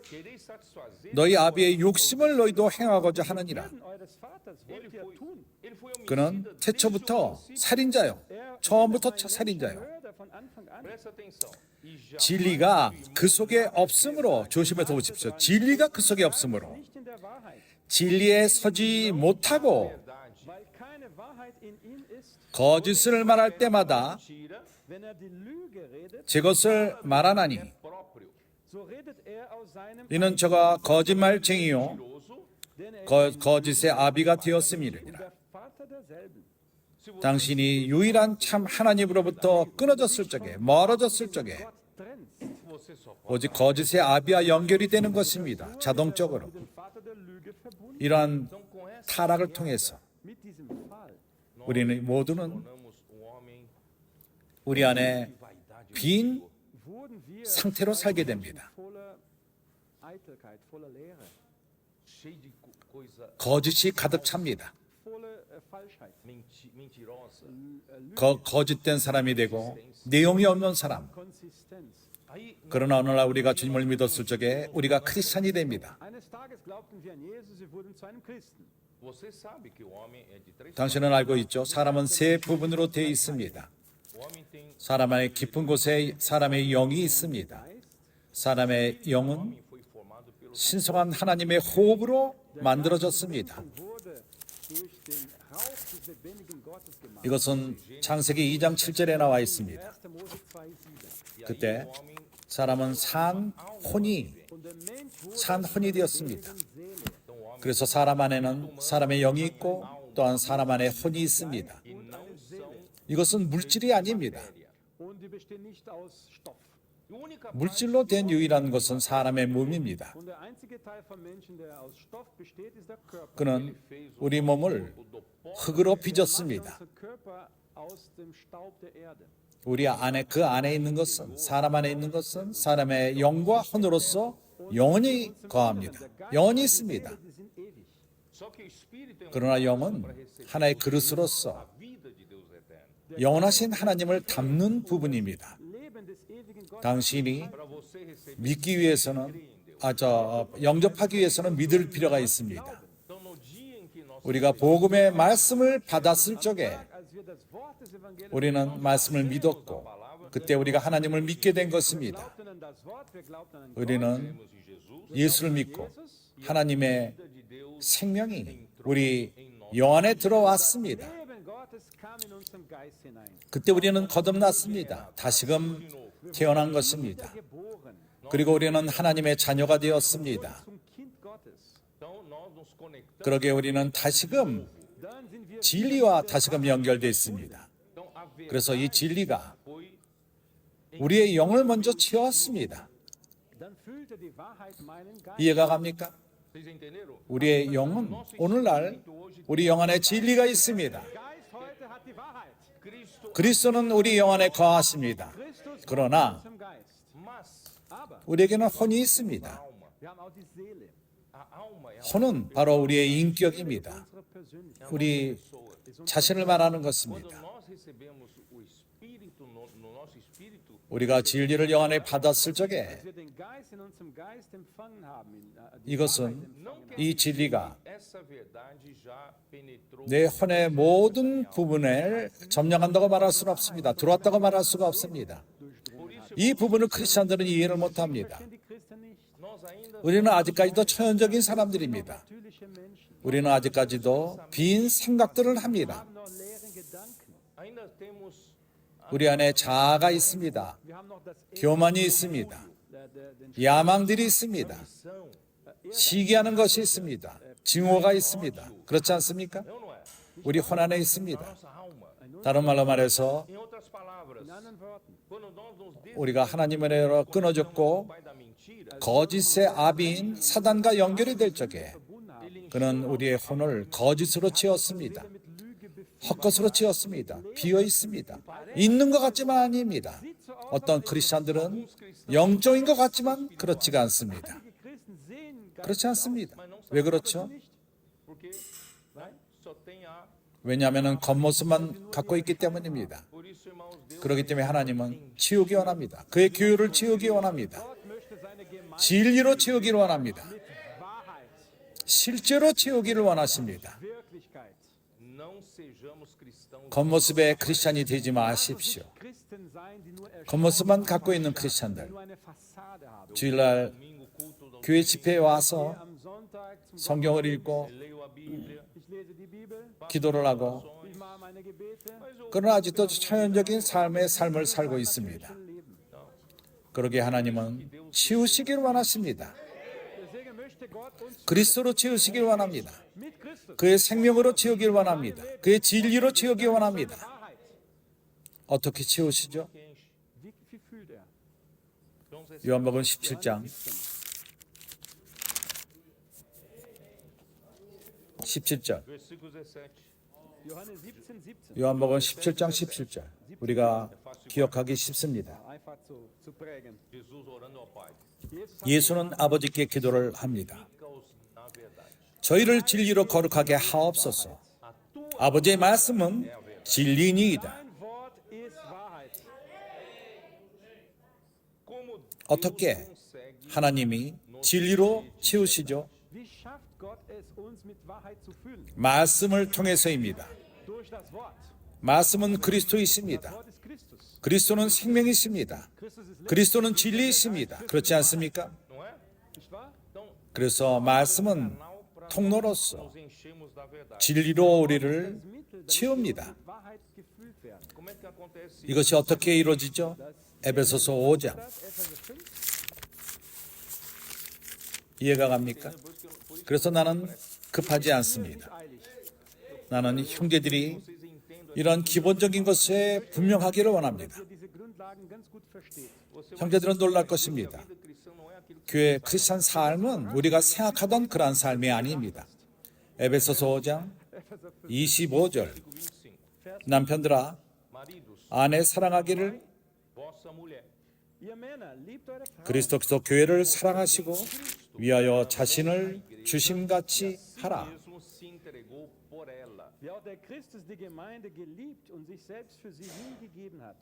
querer satisfazer 너희 아비의 욕심을 너희도 행하고자 하느니라. Eures Vaters wollt ihr tun. ele foi homicida 그는 desde 태초부터 살인자요. 처음부터 살인자요. Mörder von Anfang an. Presta atenção. E já 진리가 그 속에 없으므로 조심해서 보십시오. 진리가 그 속에 없으므로 Nicht in der Wahrheit. 진리에 서지 못하고 verdade Weil keine Wahrheit in ihm ist. 거짓을 말할 때마다 tira Wenn er die Lüge redet, 제 것을 말하나니 próprio so redet er aus seinem 이는 저가 거짓말쟁이요 mentiroso. denn er 거짓의 아비가 되었음이니라. der Vater derselben. 당신이 유일한 참 하나님으로부터 끊어졌을 적에 멀어졌을 적에 Gott trennt Você só pode 오직 거짓의 아비와 연결이 되는 것입니다. 자동적으로 dem Vater der Lüge verbunden. 이러한 com essa 타락을 통해서 Mit diesem Fall 우리는 모두는 tornamos homem 우리 안에 vaidade 빈 wurden wir 상태로 살게 됩니다. voller Eitelkeit, voller Lehre, cheio de coisa 거짓이 가득 찹니다. voller Falschheit, mentirosa. 거짓된 사람이 되고 내용이 없는 사람. Konsistenz. Aí 그러나 어느 날 우리가 주님을 믿었을 적에 우리가 크리스찬이 됩니다. Eines Tages glaubten wir an Jesus, wir wurden zu einem Christen. você sabe que o homem é de três. 당신은 알고 있죠? 사람은 세 부분으로 되어 있습니다. O homem tem 사람의 깊은 곳에 사람의 영이 있습니다. Geist, 사람의 영은 신성한 하나님의 호흡으로 만들어졌습니다. wurde durch den Hauch des lebendigen Gottes gemacht. 이것은 창세기 2장 7절에 나와 있습니다. 1. Mose 2,7. 그때 사람은 산 혼이 Und der Mensch wurde 산 혼이 되었습니다. Seele. 그래서 사람 안에는 사람의 영이 있고 또한 사람 안에 혼이 있습니다. 이것은 물질이 아닙니다. Und die bestehen nicht aus Stoff. 물질로 된 유일한 것은 사람의 몸입니다. Und der einzige Teil vom Menschen, der aus Stoff besteht, ist der Körper. 그는 우리 몸을 흙으로 빚었습니다. Unser Körper aus dem Staub der Erde. 우리 안에 그 안에 있는 것은 사람 안에 있는 것은 사람의 영과 혼으로서 영원히 거합니다. 영원히 있습니다. Die sind ewig. 그러나 영은 하나의 그릇으로서 영원하신 하나님을 담는 부분입니다. Leben des ewigen Gottes. 당신이 믿기 위해서는 영접하기 위해서는 믿을 필요가 있습니다. 우리가 복음의 말씀을 받았을 적에 Als wir das Wort des Evangeliums 우리는 말씀을 믿었고 그때 우리가 하나님을 믿게 된 것입니다. glaubten an das Wort, wir glaubten an 우리는 예수를 믿고 하나님의 생명이 우리 영 안에 들어왔습니다. Leben Gottes kam in unseren Geist hinein. 그때 우리는 거듭났습니다. 다시금 태어난 것입니다. Geboren 그리고 우리는 하나님의 자녀가 되었습니다. zum Kind Gottes. 그러게 우리는 다시금 Dann sind wir 진리와 다시금 연결되어 있습니다. 그래서 이 진리가 우리의 영을 먼저 채웠습니다. dann füllte die Wahrheit meinen Geist. 이해가 갑니까? 우리의 영은 오늘날 우리 영 안에 진리가 있습니다. Geist heute hat die Wahrheit. 그리스도는 우리 영 안에 거하십니다. Christus 그러나 zum Geist. Aber 우리에게는 혼이 있습니다. wir haben auch die Seele, 혼은 바로 우리의 인격입니다. unsere Persönlichkeit. 우리 자신을 말하는 것입니다. 우리가 진리를 영 안에 받았을 적에 Als wir den Geist in unserem Geist empfangen haben, 이것은 이 진리가 내 혼의 모든 부분을 점령한다고 말할 수는 없습니다. 들어왔다고 말할 수가 없습니다. 이 부분을 크리스천들은 이해를 못합니다. die Christen nicht. 우리는 아직까지도 초연적인 사람들입니다. Natürliche Menschen 우리는 아직까지도 빈 생각들을 합니다. haben noch leeren Gedanken. 우리 안에 자아가 있습니다. Wir haben noch das 교만이 있습니다. den 야망들이 있습니다. 시기하는 것이 있습니다. 증오가 있습니다. 그렇지 않습니까? 우리 혼 안에 있습니다. 다른 말로 말해서 in anderen Worten. 우리가 하나님으로 끊어졌고 거짓의 아비인 사단과 연결이 될 적에 그는 우리의 혼을 거짓으로 채웠습니다. 헛것으로 채웠습니다. 비어 있습니다. 있는 것 같지만 아닙니다. 어떤 크리스천들은 영적인 것 같지만 그렇지가 않습니다. Die Christen sehen 그렇지 않습니다. 왜 그렇죠? 왜냐하면 겉모습만 갖고 있기 때문입니다. 그렇기 때문에 하나님은 치우기 원합니다. 그의 교회를 치우기 원합니다. Gott möchte seine Gemeinde 진리로 치우기를 원합니다. mit Wahrheit, 실제로 치우기를 원하십니다. Wirklichkeit. 겉모습의 크리스찬이 되지 마십시오. Christen sein, die nur 겉모습만 갖고 있는 크리스찬들, nur eine Fassade haben. 주일날 교회 집회에 와서 Am Sonntag zum 성경을 읽고 Ich lese die Bibel, 기도를 하고 ich mache meine Gebete, 그러나 아직도 초연적인 삶을 살고 있습니다. leben. 그러기에 하나님은 치우시기를 원하십니다. Deswegen möchte Gott uns 그리스도로 치우시기를 원합니다. mit Christus 그의 생명으로 치우기를 원합니다. 그의 진리로 치우기를 원합니다. Wahrheit. 어떻게 치우시죠? Wie fühlt er? 요한복음 17장 17절 Johannes 17, 17. 요한복음 17장 17절 우리가 기억하기 쉽습니다. Einfach zu prägen. Jesus 예수는 아버지께 기도를 합니다. 저희를 진리로 거룩하게 하옵소서. 아버지의 말씀은 진리니이다. Dein Wort ist Wahrheit. 어떻게 하나님이 진리로 치우시죠? Wie schafft Gott es, uns mit Wahrheit zu füllen? 말씀을 통해서입니다. Durch das Wort. 말씀은 그리스도이십니다. Wort ist Christus. 그리스도는 생명이십니다. 그리스도는 진리이십니다. 그렇지 않습니까? não é? Nicht wahr? Então, 그래서 말씀은 canal para 통로로서 nos enchermos da verdade. 진리로 우리를 Mittel, damit wir 채웁니다. mit Wahrheit gefüllt werden. Como é que acontece isso? 이것이 어떻게 이루어지죠? 에베소서 5장. Epheser 5. 이해가 갑니까? 그래서 나는 급하지 않습니다. 나는 형제들이 Vocês entendam 이런 기본적인 것에 분명하기를 원합니다. Diese Grundlagen ganz gut versteht. 형제들은 놀랄 것입니다. que cristão não é aquilo que 교회 크리스찬 삶은 우리가 생각하던 그러한 삶이 아닙니다. 에베소서 5장 25절 25. 남편들아 Maridos, 아내 사랑하기를 vossa mulher. Ihr Männer, liebt eure Frauen. 그리스도께서 교회를 사랑하시고 위하여 자신을 주심같이 하라. Mesmo se entregou por ela. Wie auch der Christus die Gemeinde geliebt und sich selbst für sie hingegeben hat.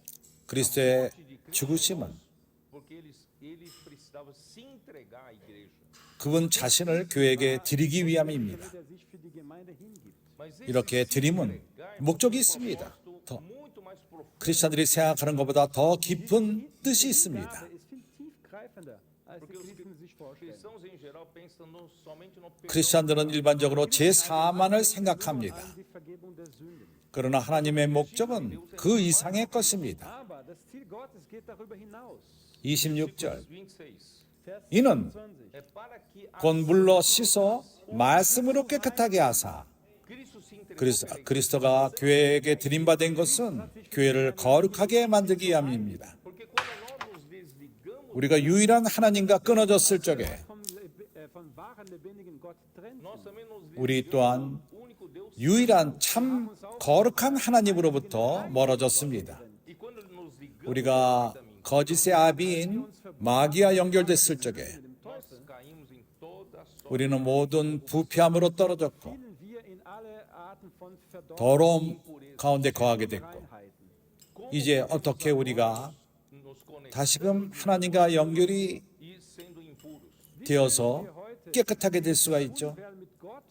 그리스도의 죽으심은 Porque ele precisava se entregar à igreja. 그분 자신을 교회에게 드리기 위함입니다. Damit sich für die Gemeinde hingibt. Mas esse 이렇게 se 드림은 entregar é 목적이 um 있습니다. propósito 더 muito mais profundo. 크리스찬들이 생각하는 것보다 더 깊은 뜻이 Die 있습니다. Gabe ist viel tiefgreifender, als die Christen sich vorstellen. Cristãos em geral pensam somente no perdão. 크리스찬들은 일반적으로 제4만을 생각합니다. Die Vergebung der Sünden. 그러나 하나님의 목적은 그 이상의 것입니다. Aber das Ziel Gottes geht darüber hinaus. 26절 26. Vers 이는 20. É para que a 곧 물로 씻어 말씀으로 깨끗하게 하사 Cristo se entregou 그리스도가 교회에게 드림받은 것은 교회를 거룩하게 만들기 위함입니다. porque quando nós nos desligamos, 우리가 유일한 하나님과 끊어졌을 적에 Von wahren, lebendigen Gott trennt. nós também nos 우리 또한 desligamos do único Deus. 유일한 참 거룩한 하나님으로부터 멀어졌습니다. E quando nos ligamos, 우리가 거짓의 아비인 마귀와 연결됐을 적에 nós caímos em toda sorte 우리는 모든 부패함으로 떨어졌고 Fielen wir in alle Arten von 더러움 가운데 거하게 됐고 Verdorbenheiten. 이제 어떻게 우리가 nos conectamos 다시금 하나님과 연결이 e sendo impuros. 되어서 깨끗하게 될 수가 있죠. Werden mit Gott,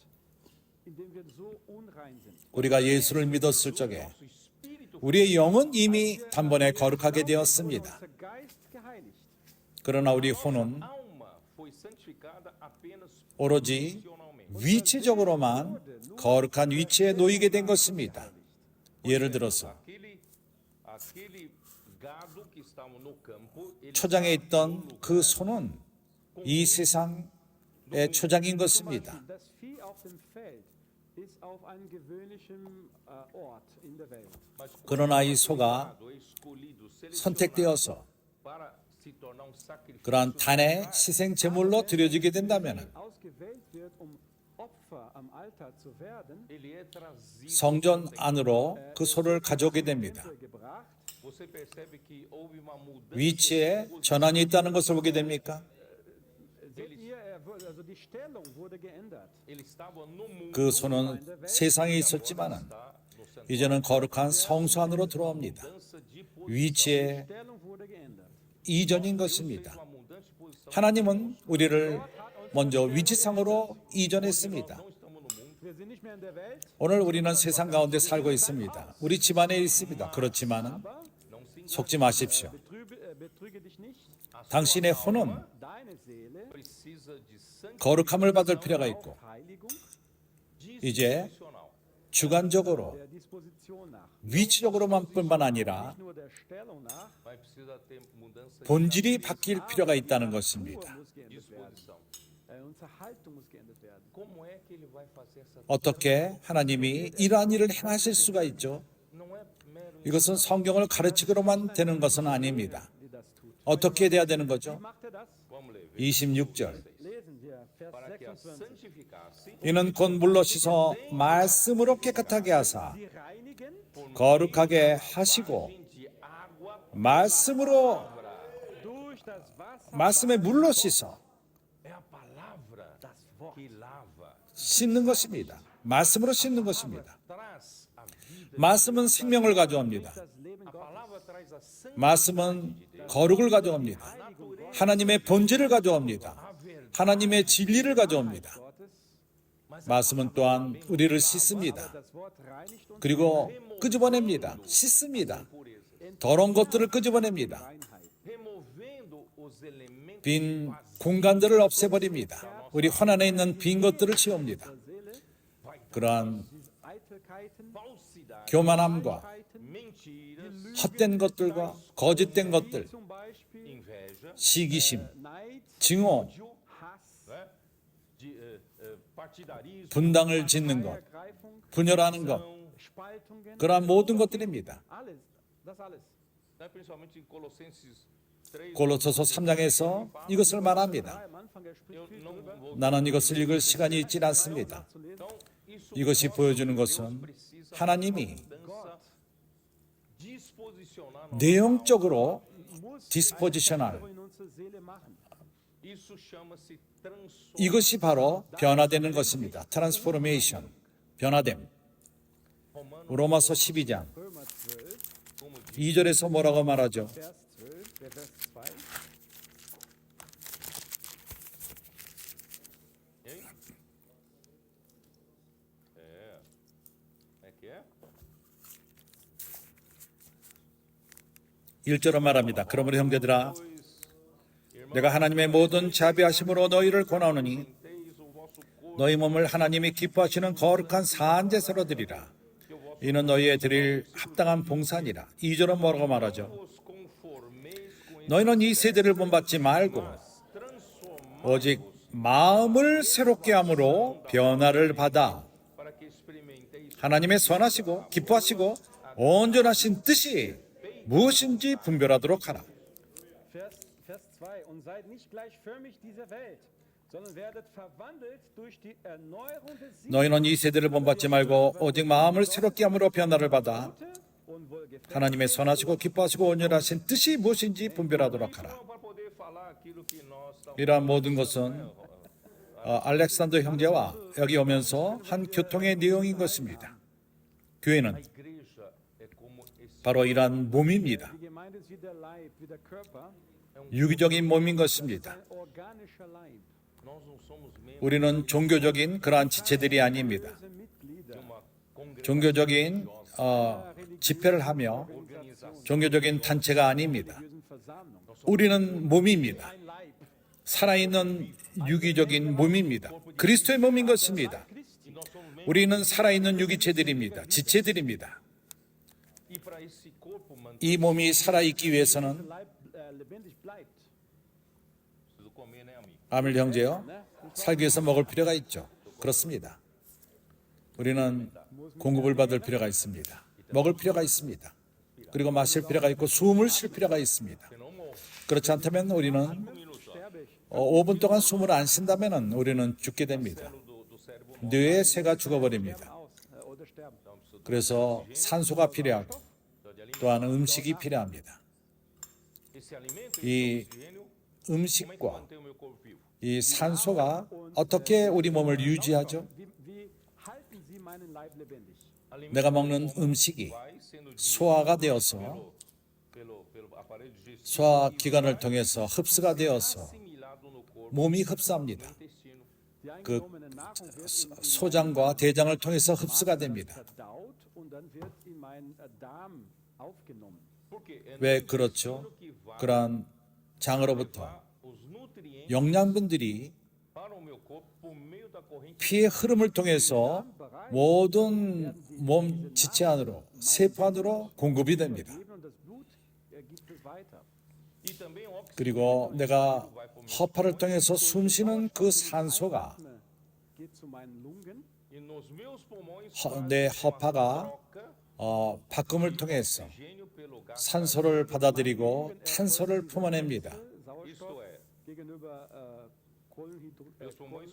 indem wir so unrein sind. 우리가 예수를 믿었을 적에 Nosso espírito 우리의 영은 이미 단번에 거룩하게 되었습니다. Unser Geist geheiligt. 그러나 우리 혼은 alma foi santificada apenas 오로지 funcionalmente. 위치적으로만 거룩한 위치에 놓이게 된 것입니다. 예를 들어서 Aquele gado que estava no campo, ele 초장에 있던 그 소는 이 세상의 초장인 것입니다. Das Vieh auf dem Feld ist auf einem gewöhnlichen Ort in der Welt. 그러나 이 소가 é escolhido, selecionado 선택되어서 para se tornar um sacrifício. 그러한 단의 희생 제물로 드려지게 된다면 Ausgewählt wird, Opfer am Altar zu werden, Ele é trazido. 성전 안으로 그 소를 가져오게 됩니다. gebracht. Você percebe que houve uma mudança. 위치에 전환이 있다는 것을 보게 됩니까? Seht ihr, also die Stellung wurde geändert. Ele estava no mundo, 그 소는 세상에 있었지만은 está no santuário. 이제는 거룩한 성소 안으로 들어옵니다. Mudança de posição. 위치의 Stellung wurde geändert. 이전인 것입니다. Uma mudança de posição. 하나님은 우리를 먼저 위치상으로 이전했습니다. Não estamos no mundo. Wir sind nicht mehr in der Welt, 오늘 우리는 세상 가운데 살고 있습니다. 우리 집안에 있습니다. 그렇지만은 Não se engane. 속지 마십시오. betrüge dich nicht. 당신의 혼은 Deine Seele Precisa de santificação 거룩함을 받을 필요가 있고 Heiligung 이제 disposicional. 주관적으로 der Disposition nach. 위치적으로만 뿐만 아니라 Nicht nur der Stellung nach, Mas precisa ter mudança de 본질이 바뀔 필요가 있다는 것입니다. muss geändert werden. disposição. Unsere Haltung muss geändert werden. Como é que ele vai fazer essa? 어떻게 하나님이 이러한 일을 행하실 수가 있죠? Não é mero. 이것은 성경을 가르치기로만 되는 것은 아닙니다. Wie das tut. 어떻게 돼야 되는 거죠? Macht er das? Vamos ler. 26절. Lesen wir Vers Para que a 26. santificasse 이는 곧 물로 씻어 말씀으로 깨끗하게 하사 Sie reinigen 거룩하게 하시고 de água 말씀으로 durch das Wasser, 말씀의 물로 씻어 é a palavra que lava, 씻는 것입니다. 말씀으로 씻는 것입니다. traz a vida. 말씀은 생명을 가져옵니다. das Leben A Gottes. palavra traz a santificação, 말씀은 거룩을 가져옵니다. 하나님의 본질을 가져옵니다. 하나님의 진리를 가져옵니다. Gottes. 말씀은 또한 우리를 씻습니다. Das Wort reinigt uns. 그리고 끄집어냅니다. 씻습니다. 더러운 것들을 끄집어냅니다. Reinheit. removendo os elementos 빈 공간들을 없애버립니다. 우리 혼 안에 있는 빈 것들을 치웁니다. Seele, 그러한 diese Eitelkeiten, falsidades, 교만함과 mentiras, 헛된 것들과 거짓된 것들, zum Beispiel inveja, 시기심, Neid, 증오, Hass, né? Partidarismo, 분당을 짓는 것, Ergreifung, 분열하는 것, Spaltungen, 그러한 모든 것들입니다. alles, das alles. né? Principalmente em Colossenses 3. 골로새서 3장에서 이것을 말합니다. Am Anfang, Eu spricht viel não darüber, vou 나는 이것을 읽을 시간이 있지 않습니다. zu lesen. Então, isso 이것이 mostra 보여주는 que Deus 것은 precisa 하나님이 mudança disposicionar nossa 내용적으로 Muss 디스포지셔널, in unsere Seele machen. Isso chama-se transformação. 이것이 바로 변화되는 것입니다. 트랜스포메이션, 변화됨. 로마서 12장 Römer 12, 2절에서 뭐라고 말하죠? Vers 12, der Vers 2. É que é? 1절로 말합니다. 그러므로 형제들아, 내가 하나님의 모든 자비하심으로 너희를 권하노니 Teis o vosso corpo 너희 몸을 하나님이 기뻐하시는 거룩한 산제사로 드리라. 이는 너희의 드릴 합당한 봉사니라. 2절은 뭐라고 말하죠? vos conformeis com esse 너희는 이 세대를 본받지 말고 transformar 오직 마음을 새롭게 함으로 변화를 받아 para que experimenteis 하나님의 선하시고 기뻐하시고 온전하신 뜻이 무엇인지 분별하도록 하라. Vers 2. Und seid nicht gleichförmig dieser Welt, sondern werdet verwandelt durch die Erneuerung des Sinnes 너희는 이 세대를 본받지 말고 오직 마음을 새롭게 함으로 변화를 받아 und wohlgefällig. 하나님의 선하시고 기뻐하시고 온전하신 뜻이 무엇인지 분별하도록 하라. para poder falar aquilo que nós estamos 이러한 모든 것은 알렉산더 형제와 여기 오면서 한 교통의 내용인 것입니다. 교회는 igreja é como esse 바로 이러한 몸입니다. Die Gemeinde ist wie der Leib, wie der Körper, 유기적인 몸인 것입니다. ein organischer Leib. nós não somos membros 우리는 종교적인 그러한 지체들이 아닙니다. Diese Mitglieder, de uma congregação 종교적인 집회를 하며 종교적인 단체가 아닙니다. religiösen Versammlung. 우리는 몸입니다. Ein Leib. 살아있는 유기적인 몸입니다. 그리스도의 몸인 것입니다. e nós somos membros 우리는 살아있는 유기체들입니다. 지체들입니다. e para esse corpo manter 이 몸이 살아있기 위해서는 Leib lebendig bleibt. preciso comer, né, amigo? 아밀 형제요, 살기 위해서 먹을 필요가 있죠. 그렇습니다. 우리는 공급을 받을 필요가 있습니다. 먹을 필요가 있습니다. 그리고 마실 필요가 있고 숨을 쉴 필요가 있습니다. 그렇지 않다면 우리는 Sterbe ich. 5분 동안 숨을 안 쉰다면 우리는 죽게 됩니다. Do cérebro 뇌의 새가 죽어버립니다. Aus oder sterben. 그래서 산소가 필요하고 또한 음식이 필요합니다. esse alimento 이 esse oxigênio 음식과 mantém o meu corpo vivo. 이 산소가 어떻게 우리 몸을 유지하죠? Wie halten Sie meinen Leib lebendig? 내가 먹는 음식이 Vai sendo 소화가 되어서 pelo aparelho digestivo 소화 기관을 통해서 흡수가 되어서 assimilado no corpo 몸이 흡수합니다. Die intestino. eingenommene Nahrung wird in 소장과 대장을 통해서 흡수가 됩니다. verdaut und dann wird in meinen Darm aufgenommen. Porque é 왜 그렇죠? que vai 그러한 장으로부터 os nutrientes 영양분들이 para o meu corpo por meio da corrente 피의 흐름을 통해서 모든 몸 지체 안으로 세포 안으로 공급이 됩니다. Leben und das Blut gibt es weiter. e também o oxigênio 그리고 내가 허파를 통해서 숨쉬는 그 산소가 Geht zu meinen Lungen. e nos meus pulmões 내 허파가 troca 바꿈을 통해서 oxigênio pelo gás. 산소를 받아들이고 탄소를 품어냅니다. Isto é, Gegenüber meus pulmões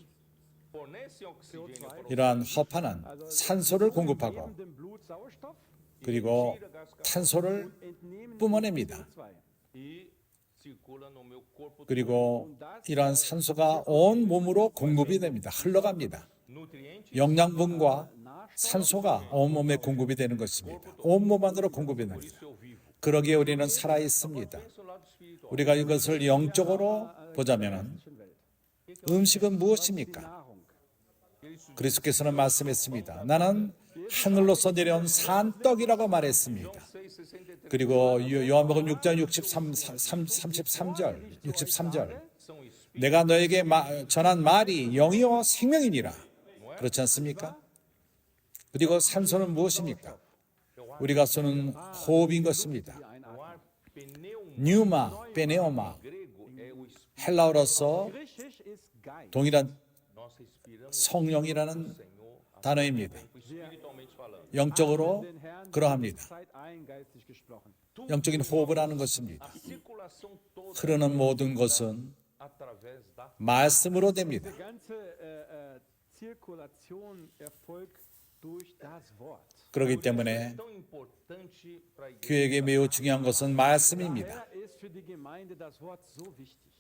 fornecem oxigênio para o 이러한 허파는 산소를 공급하고 geben dem Blut Sauerstoff, 그리고 탄소를 entnehmen 뿜어냅니다. CO2. e circula no meu corpo 그리고 이러한 산소가 온 몸으로 공급이 됩니다. 흘러갑니다. nutrientes 영양분과 산소가 온몸에 공급이 되는 것입니다. 온몸 안으로 공급이 됩니다. eu vivo. 그러기에 우리는 살아 있습니다. Esse é o lado espiritual. 우리가 이것을 영적으로 보자면 음식은 무엇입니까? Nahrung. 그리스도께서는 말씀했습니다. 나는 하늘로서 내려온 산떡이라고 말했습니다. 그리고 요한복음 6장 63절 são espíritos. 내가 너에게 전한 말이 영이요 생명이니라. 그렇지 않습니까? 그리고 산소는 무엇입니까? 우리가 쏘는 호흡인 것입니다. O ar pneuma 뉴마, 베네오마, grego é o espírito. 헬라어로서 Griechisch ist Geist. 동일한 Nós respiramos 성령이라는 Senhor 단어입니다. espiritualmente falando. 영적으로 Den Herrn 그러합니다. Zeit ein, geistlich gesprochen. 영적인 호흡을 하는 것입니다. A circulação toda 흐르는 모든 것은 através da 말씀으로 됩니다. Die ganze Zirkulation erfolgt durch das Wort. 그렇기 때문에 tão importante para a igreja. 교회에게 매우 중요한 것은 말씀입니다. Daher ist für die Gemeinde das Wort so wichtig.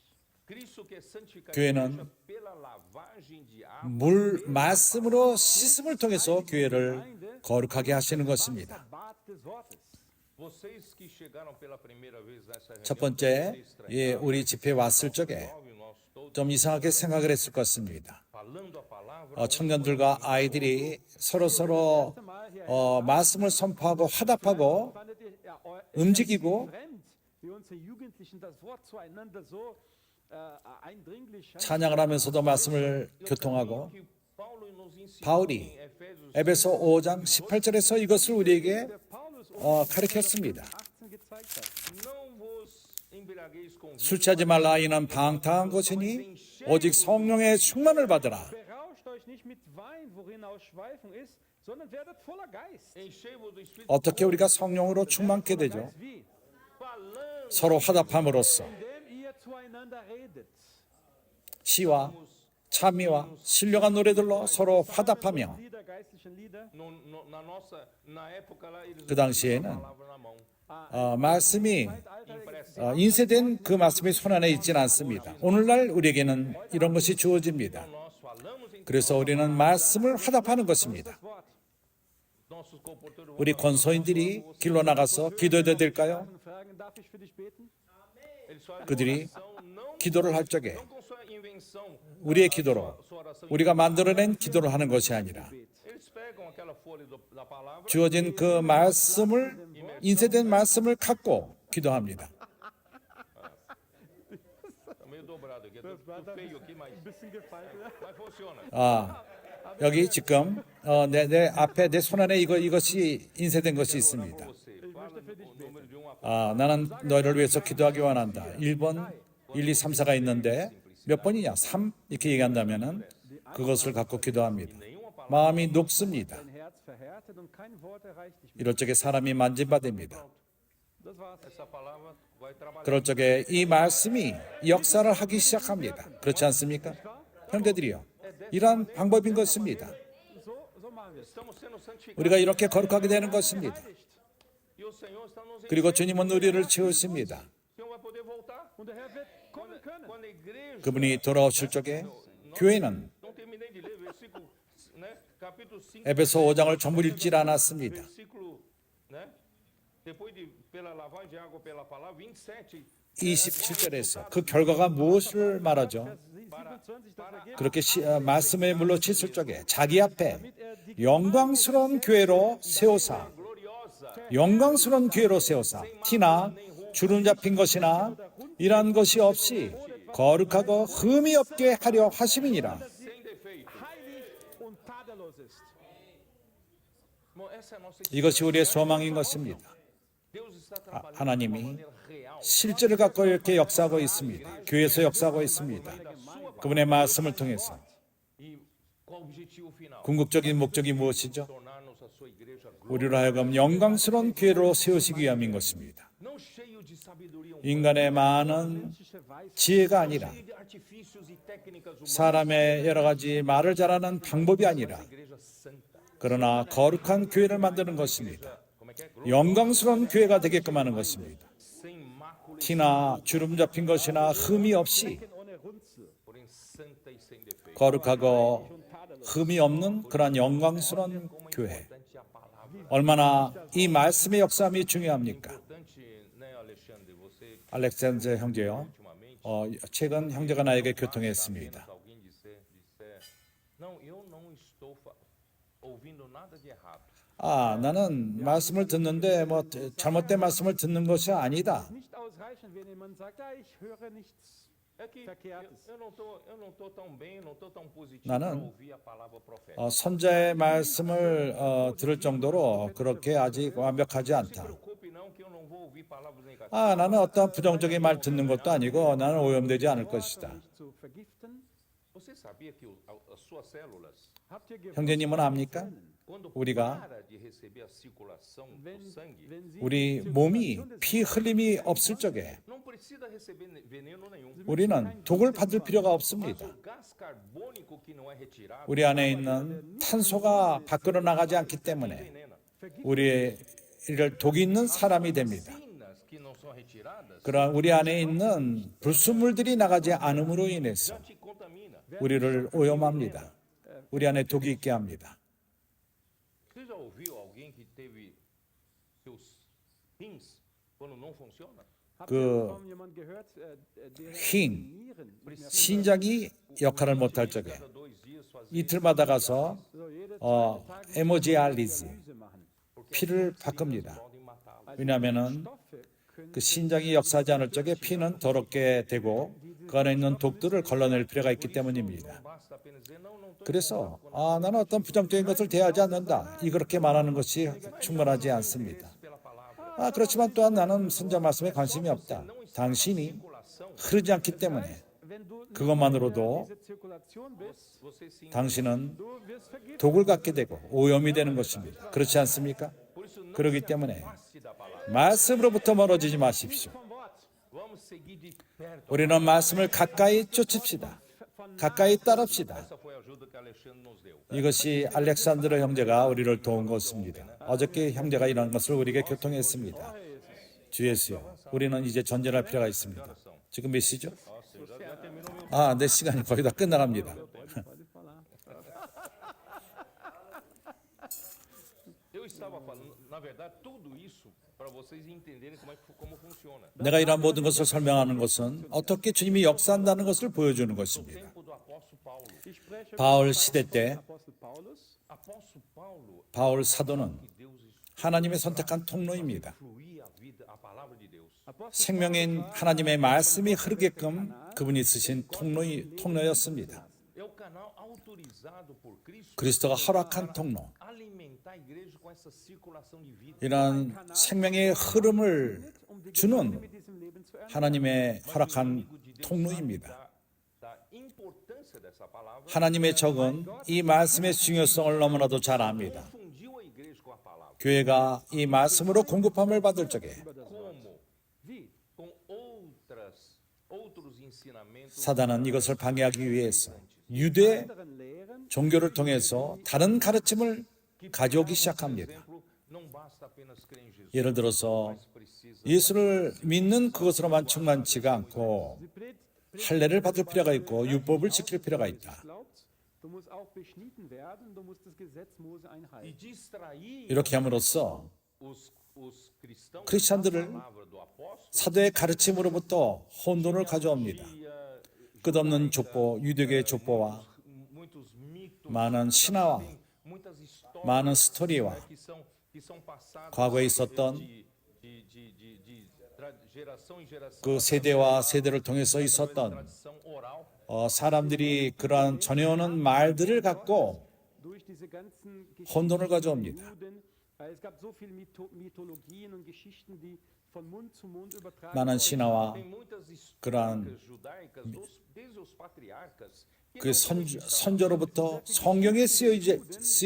Cristo quer santificar a 교회는 igreja pela lavagem de água. 물 말씀으로 씻음을 통해서 교회를 거룩하게 하시는 것입니다. Bad des Wortes. Vocês que chegaram pela primeira vez nessa 첫 reunião, 번째, 우리 집회 왔을 적에 nós todos 좀 이상하게 생각을 했을 것입니다. falando a palavra, 청년들과 아이들이 서로 말씀을 선포하고 화답하고 Fandet ihr, ja, 움직이고 fremd, wie unsere Jugendlichen das Wort zueinander so eindringlich 찬양을 하면서도 말씀을 교통하고 que Paulo nos ensinou 바울이 em Efésios 에베소 5장 18절에서 이것을 우리에게 Paulus 가르쳤습니다. 18 gezeigt hat. não vos embriagueis com vinho, 술 취하지 말라 이는 방탕한 것이니 오직 성령의 충만을 받으라. Berauscht euch nicht mit Wein, worin Ausschweifung ist, sondern werdet voller Geist. enchei-vos do Espírito, 어떻게 우리가 성령으로 충만케 되죠? Wie? falando 서로 화답함으로써 Indem ihr zueinander redet. 시와 찬미와 신령한 노래들로 서로 화답하며 Lieder, geistlichen Lieder. na época lá eles 그 당시에는 usavam a palavra na mão. 말씀이 인쇄된 그 말씀이 손안에 있지는 않습니다. 오늘날 우리에게는 이런 것이 주어집니다. Nós falamos em 그래서 우리는 말씀을 화답하는 것입니다. Wort. nossos comportores. 우리 권소인들이 길로 나가서 기도해도 될까요? Fragen, darf ich für dich beten? Eles fazem 그들이 oração não, 기도를 할 적에 não com sua invenção, 우리의 기도로 sua oração. 우리가 만들어낸 기도를 하는 것이 아니라 Eles pegam aquela folha da palavra 주어진 그 말씀을 인쇄된 말씀을 갖고 기도합니다. tá meio dobrado aqui, tô feio aqui, mas Bisschen gefaltet. Ne? funciona. 여기 지금 내 앞에 내 손안에 이것이 인쇄된 것이 있습니다. Você fala o número de 1 a 나는 너희를 위해서 기도하기 원한다. 1번, 1, 2, 3, 4가 있는데 몇 번이냐? 3 이렇게 얘기한다면은 그것을 갖고 기도합니다. 마음이 녹습니다. Dein Herz verhärtet und kein Wort erreicht dich mehr. 이럴 적에 사람이 만진받습니다. Das war's. essa palavra vai trabalhar. 그럴 적에 이 말씀이 역사를 하기 시작합니다. 그렇지 않습니까? 형제들이요. 이러한 방법인 것입니다. So machen wir es. Estamos sendo santificados 우리가 이렇게 거룩하게 되는 것입니다. e o Senhor está nos 그리고 주님은 우리를 채우십니다. O Senhor vai poder voltar. Und der Herr wird kommen können. Quando a igreja 그분이 돌아오실 적에 교회는 não terminei de ler versículo, né? Capítulo 5, 에베소 5장을 전부 읽질 않았습니다. versículo, né? Depois de pela lavagem de água pela palavra 27 27절에서 그 결과가 무엇을 말하죠? 27, das Ergebnis. 그렇게 말씀에 물로 씻을 적에 자기 앞에 영광스러운 교회로 세우사 영광스러운 교회로 세우사 티나 주름 잡힌 것이나 이러한 것이 없이 거룩하고 흠이 없게 하려 하심이니라. sem defeito. Heilig und tadellos ist. Bom, essa é a nossa 이것이 우리의 소망인 것입니다. Deus está trabalhando de 하나님이 uma maneira real. 실제를 갖고 이렇게 역사하고 있습니다. 교회에서 역사하고 있습니다. 그분의 말씀을 통해서 E qual o objetivo final? 궁극적인 목적이 무엇이죠? Tornar-nos a sua igreja 우리로 하여금 영광스러운 교회로 세우시기 위함인 것입니다. não cheio de sabedoria humana, 인간의 많은 지혜가 아니라 cheio de artifícios e técnicas humanas, 사람의 여러 가지 말을 잘하는 방법이 아니라 igreja santa. 그러나 거룩한 교회를 만드는 것입니다. Como é que é? 영광스러운 교회가 되게끔 하는 것입니다. Sem mácula, 티나 주름 잡힌 것이나 흠이 없이 Ohne Runzel. porém santa e sem defeito. 거룩하고 흠이 없는 그러한 영광스러운 교회. Importante a palavra. 얼마나 이 말씀의 역사함이 중요합니까? Importante, né, Alexandre? Você 알렉산더 형제요. ultimamente 최근 형제가 나에게 교통했습니다. alguém disser, não, eu não estou ouvindo nada de errado. 나는 말씀을 듣는데 뭐 잘못된 말씀을 듣는 것이 아니다. Nicht ausreichend, wenn jemand sagt, ich höre nichts É que Verkehrtes. eu não tô tão bem, não tô tão positivo 나는 para ouvir a palavra profética. 선자의 말씀을 들을 정도로 그렇게 아직 완벽하지 Não se 않다. preocupe não que eu não vou ouvir palavras negativas. 나는 어떤 부정적인 말 듣는 것도 아니고 나는 오염되지 않을 것이다. Nicht zu vergiften. Você sabia que as suas células, Habt ihr gewusst, 형제님은 압니까? quando 우리가 para de receber a circulação do sangue, wenn sie 우리 몸이 피 흘림이 없을 적에 não precisa receber veneno nenhum. 우리는 독을 받을 필요가 Mas 없습니다. o gás carbônico que não é retirado 우리 안에 있는 탄소가 밖으로 나가지 않기 때문에 envenena. 우리를 독이 있는 사람이 됩니다. Toxinas que não são retiradas 그러나 우리 안에 있는 불순물들이 나가지 않음으로 인해서 te contamina. 우리를 오염합니다. 우리 안에 독이 있게 합니다. Você já ouviu alguém que teve seus rins quando não funciona? Habt 그 ihr kaum jemand gehört, der 흰 Nieren nicht mehr 신장이 역할을 못할 적에 Cada 2 dias fazia 이틀마다 가서 so jede 에모지알리즈 Analyse machen. 피를 바꿉니다. podem matá-lo. 왜냐하면은 Stoffe können 그 신장이 역사하지 않을 적에 피는 더럽게 되고 그 안에 있는 독들을 걸러낼 필요가 있기 때문입니다. Basta apenas dizer não, não estou 그래서 나는 어떤 부정적인 것을 대하지 않는다. 이렇게 말하는 것이 충분하지 않습니다. pela palavra. 그렇지만 또한 나는 선자 말씀에 관심이 없다. 당신이 흐르지 않기 때문에 wenn du 그것만으로도 diese Zirkulation bist, Você sim. 당신은 du wirst vergiftet. 독을 갖게 되고 오염이 되는 것입니다. 그렇지 않습니까? Por isso não 그렇기 se 때문에 afaste da palavra. 말씀으로부터 멀어지지 마십시오. Vom Wort. Vamos seguir de perto. 우리는 말씀을 가까이 쫓읍시다. 가까이 따릅시다. Essa foi a ajuda que Alexandre nos deu. 이것이 알렉산드로 형제가 우리를 도운 것입니다. 어저께 형제가 이런 것을 우리에게 교통했습니다. 주 예수여, 우리는 이제 전진할 필요가 있습니다. 지금 몇 시죠? 내 시간이 거의 다 끝나갑니다. Pode falar. Eu estava falando, na verdade, tudo isso para vocês entenderem como funciona. 내가 이러한 모든 것을 설명하는 것은 어떻게 주님이 역사한다는 것을 보여주는 것입니다. Tempo do apóstolo Paulo. Ich spreche 바울 von 시대 때 Apostel Paulus. Apóstolo Paulo, 바울 사도는 que Deus 하나님의 선택한 통로입니다. fluía a vida, a palavra de Deus. Apostel 생명인 하나님의 말씀이 흐르게끔 그분이 쓰신 통로였습니다. É o canal autorizado por Cristo 그리스도가 허락한 통로, alimentar a igreja com essa circulação de vida. 이러한 생명의 흐름을 주는 mit diesem Leben zu ernten. 하나님의 허락한 통로입니다. Da importância dessa palavra, 하나님의 적은 이 말씀의 중요성을 너무나도 잘 압니다. confundiu a igreja com a palavra. 교회가 이 말씀으로 공급함을 받을 적에 Como? Wie? Com outros ensinamentos. 사단은 이것을 방해하기 위해서 유대 Anderen Lehren, 종교를 통해서 다른 가르침을 가져오기 시작합니다. Exemplo, não basta apenas crer em Jesus, 예를 들어서 mas precisa 예수를 믿는 그것으로만 충만치가 않고 sie predigt, 할례를 받을 필요가 있고 율법을 지킬 필요가 있다. glaubt, du musst auch beschnitten werden, du musst das Gesetz Mose e einhalten. distrair 이렇게 함으로써 os cristãos 크리스찬들을 da palavra do apóstolo. 사도의 가르침으로부터 혼돈을 가져옵니다. 끝없는 족보, 유대교의 족보와 Muitos mitos, 많은 신화와 muitas histórias 많은 스토리와 que são passadas 과거에 있었던 de geração em geração. 그 세대와 세대를 통해서 있었던 Tradição oral. 사람들이 그러한 전해오는 말들을 갖고 Durch diese ganzen 혼돈을 Geschichten 가져옵니다. der Juden, es gab so viele Mythologien und Geschichten, die von Mund zu Mund übertragen 많은 wurden. 신화와 Tem muitas 그러한 históricas judaicas, desde os patriarcas, que 그 não foram registradas. 선조로부터 성경에 쓰여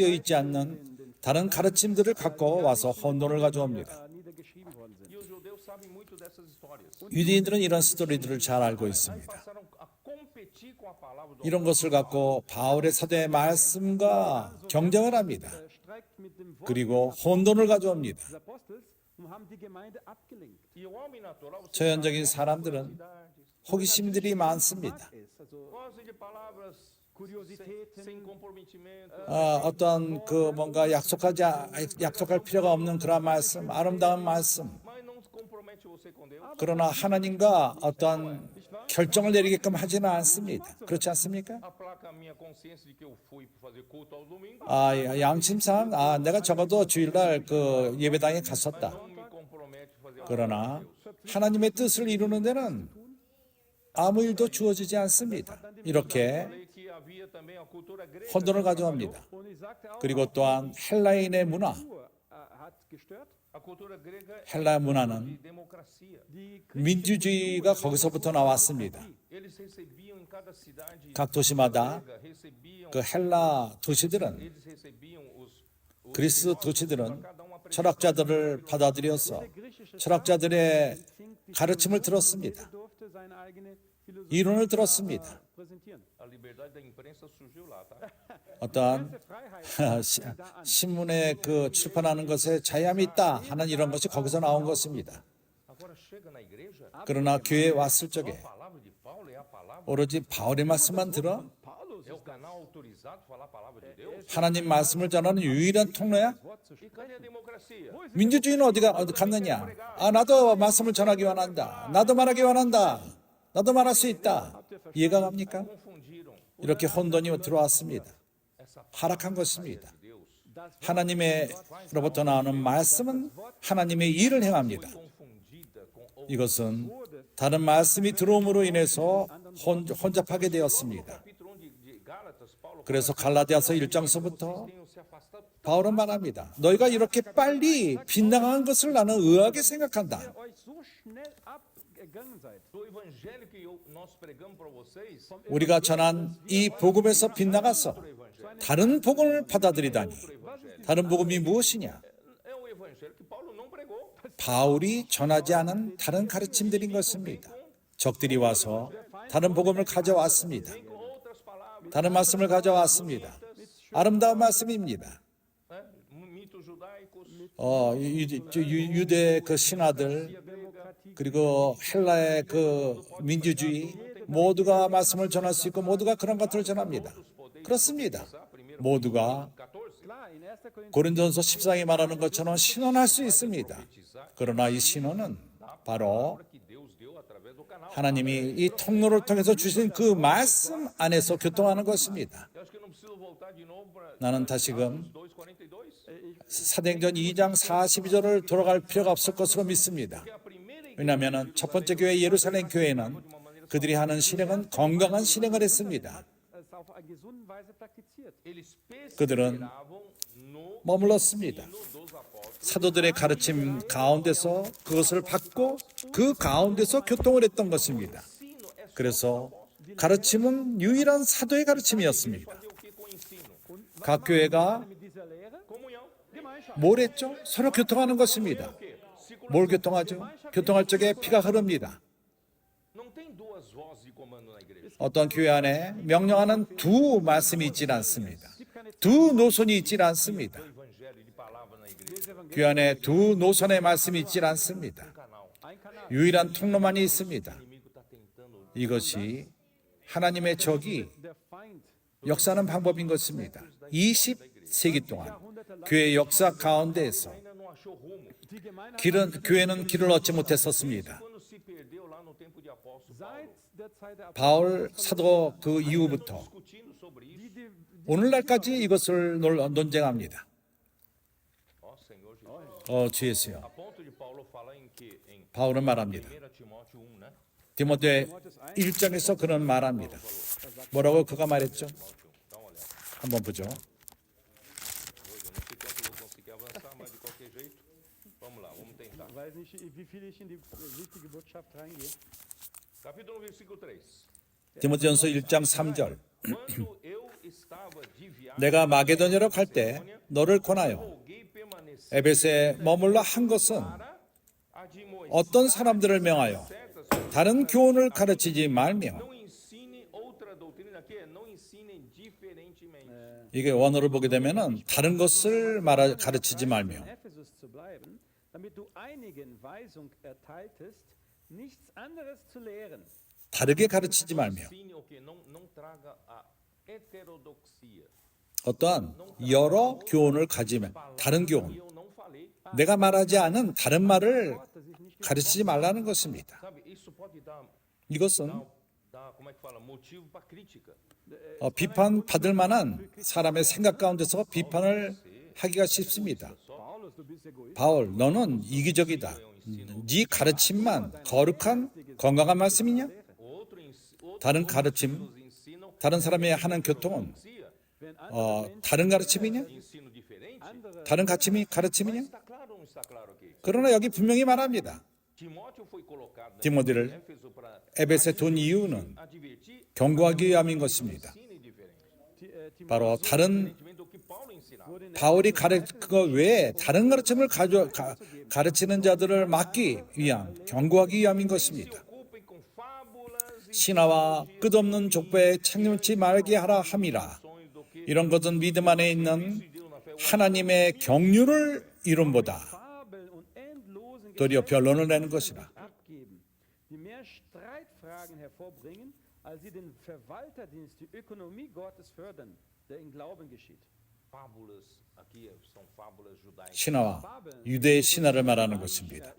있지 않는 다른 가르침들을 갖고 와서 혼돈을 가져옵니다. Niedergeschrieben worden sind. E os judeus sabem muito dessas histórias. 유대인들은 이런 스토리들을 잘 알고 있습니다. Passaram a competir com a palavra do 이런 것을 갖고 바울의 사도의 말씀과 경쟁을 합니다. Streikt mit dem Wort 그리고 혼돈을 가져옵니다. des Apostels und haben die Gemeinde abgelenkt. E o homem natural, você 저현적인 사람들은 호기심들이 많습니다. Es, also gosta de palavras Kuriositäten, sem comprometimento. 어떤 그 뭔가 약속할 필요가 없는 그런 말씀, 아름다운 말씀. Mas não compromete você com Deus. 그러나 하나님과 어떤 결정을 내리게끔 하지는 않습니다. 그렇지 않습니까? Aplaca a minha consciência de que eu fui fazer culto ao domingo. 양심상 내가 적어도 주일날 그 예배당에 갔었다. Não me compromete a fazer 그러나 하나님의 뜻을 이루는 데는 아무 일도 주어지지 않습니다. 이렇게 Falei que havia também a cultura grega. 혼돈을 가져옵니다. und ich sagte auch, 그리고 또한 헬라인의 문화, Kultur hat gestört. A cultura grega 헬라 문화는 de democracia. Die 민주주의가 거기서부터 나왔습니다. Eles recebiam em cada cidade 각 도시마다 grega, recebiam, 그 헬라 도시들은 eles recebiam os 그리스 도시들은 철학자들을 받아들여서 철학자들의 가르침을 들었습니다. durfte seine eigene Philosophie 이론을 들었습니다. präsentieren. a liberdade da imprensa surgiu lá, tá? 어떠한 Freiheit 신문에 그 출판하는 것에 자유함이 있다 하는 이런 것이 거기서 나온 것입니다. Agora chega na igreja, a 그러나 교회에 왔을 적에 palavra de Paulo é a palavra, 오로지 바울의 말씀만 들어 é o canal autorizado para falar a palavra de Deus. 하나님 말씀을 전하는 유일한 통로야? E cadê a democracia? 민주주의는 어디 갔느냐? 나도 말씀을 전하기 원한다. 나도 말하기 원한다. 나도 말할 수 있다. 이해가 갑니까? Confundiram 이렇게 혼돈이 들어왔습니다. essa 하락한 것입니다. de Deus, 하나님의로부터 나오는 말씀은 하나님의 일을 행합니다. confundida com 이것은 다른 말씀이 들어옴으로 인해서 혼잡하게 되었습니다. capítulo 1 de Gálatas, Paulo 그래서 갈라디아서 1장서부터 tenham se afastado 바울은 말합니다. 너희가 이렇게 빨리 빗나간 것을 나는 의아하게 생각한다. euch so schnell abgegangen seid. do evangelho que nós pregamos para vocês. 우리가 전한 이 복음에서 빗나가서 다른 복음을 받아들이다니. 다른 복음이 무엇이냐? É o evangelho que Paulo não pregou. 바울이 전하지 않은 다른 가르침들인 것입니다. 적들이 와서 다른 복음을 가져왔습니다. Com outras palavras, 다른 말씀을 가져왔습니다. 아름다운 말씀입니다. né? Mitos judaicos, 유대 그 신하들 그리고 헬라의 그 민주주의 모두가 말씀을 전할 수 있고 모두가 그런 것들을 전합니다. 그렇습니다. 모두가 14. Klar, in 1. Korinther 고린도전서 14장에 말하는 것처럼 신원할 수 있습니다. 그러나 이 신원은 바로 que Deus deu através do canal. 하나님이 이 통로를 통해서 주신 그 말씀 안에서 교통하는 것입니다. Eu acho que eu não preciso voltar de novo para 나는 다시금 2:42. 사도행전 2장 42절을 돌아갈 필요가 없을 것으로 믿습니다. A primeira igreja 왜냐하면 첫 번째 교회 예루살렘 교회는 그들이 하는 실행은 건강한 실행을 했습니다. es auf eine gesunde Weise praktiziert. eles 그들은 perseveravam no 머물렀습니다. ensino dos apóstolos. 사도들의 가르침 가운데서 그것을 받고 그 가운데서 교통을 했던 것입니다. 그래서 가르침은 유일한 사도의 가르침이었습니다. Fazer o que com o ensino? 각 교회가 Mit dieser Lehre Comunhão. Gemeinschaft. 뭘 했죠? 서로 교통하는 것입니다. 뭘 교통하죠? 교통할 적에 피가 흐릅니다. Não tem duas vozes de comando na igreja. 어떤 교회 안에 명령하는 두 말씀이 있질 않습니다. 두 노선이 있질 않습니다. Evangelho de palavra na igreja. 교회 안에 두 노선의 말씀이 있질 않습니다. Canal. Ein Kanal. 유일한 통로만이 있습니다. O inimigo está tentando. 이것이 하나님의 적이 Der Feind 역사하는 방법인 것입니다. 20세기 동안 교회 역사 가운데에서 Ainda não achou rumo. die Gemeinde 교회는 길을 얻지 못했었습니다. Quando se perdeu lá no tempo de apóstolo Paulo, seit der Zeit der 바울 사도 그 이후부터 discutindo sobre isso. die 오늘날까지 이것을 논쟁합니다. Ó Senhor Jesus. 주 예수요. A ponto de Paulo falar em que em 바울은 말합니다. 1 Timóteo 1, né? 디모데 1장에서 그런 말합니다. 뭐라고 그가 말했죠? Dá uma olhada. 한번 보죠. Hoje eu não sei quanto eu vou conseguir avançar, mas de qualquer jeito, vamos lá, vamos tentar. Ich weiß nicht, wie viel ich in die wichtige Botschaft reingehe. Capítulo 1, versículo 3. 디모데전서 1장 3절. Quando eu estava de viagem, 내가 마게도냐로 갈 때 너를 권하여 roguei permanecer 에베소에 머물러 한 것은 para admoestar 어떤 사람들을 명하여 certas 다른 교훈을 가르치지 말며 não ensine outra doutrina aqui, não ensine diferentemente. 이게 원어를 보게 되면은 다른 것을 가르치지 말며 In Ephesus zu bleiben, damit du einigen Weisung erteiltest, nichts anderes zu lehren. 다르게 가르치지 말며 Ensine o que não traga heterodoxia. 어떠한 여러 교훈을 가지면 다른 교훈, Eu não falei. 내가 말하지 않은 다른 말을 가르치지 말라는 것입니다. Sabe, isso pode dar, 이것은 como é que fala, motivo para crítica. 비판받을 만한 사람의 생각 가운데서 비판을 하기가 쉽습니다. Paulus, du bist Egoist. 바울, 너는 이기적이다. 네 가르침만 거룩한 건강한 말씀이냐? 다른 가르침, Ensinam 다른 사람이 하는 교통은 다른 가르침이냐? ensino diferente. 다른 가르침이냐? Está claro ou não está claro aqui? 그러나 여기 분명히 말합니다. Timóteo foi colocado na 디모데를 Éfeso para 에베소에 둔 이유는 advertir 경고하기 위함인 것입니다. ensine diferente. 바로 다른 Diferentemente do que Paulo ensinava. 바울이 그거 외에 다른 가르침을 가르치는 자들을 막기 위함, 경고하기 위함인 것입니다. Ocupem com fábulas e 신화와 끝없는 족보에 책임지 말게 하라 함이라. sonhos do que 이런 것은 믿음 안에 있는 Deus na fé 하나님의 경륜을 이룬보다 Fabeln und endlosen 도리어 변론을 내는 것이라. abgeben, die mehr Streitfragen hervorbringen, als sie den Verwalterdienst, die Ökonomie Gottes fördern, der in Glauben geschieht. fábulas, aqui são fábulas judaicas, 신화와 유대의 신화를 말하는 것입니다.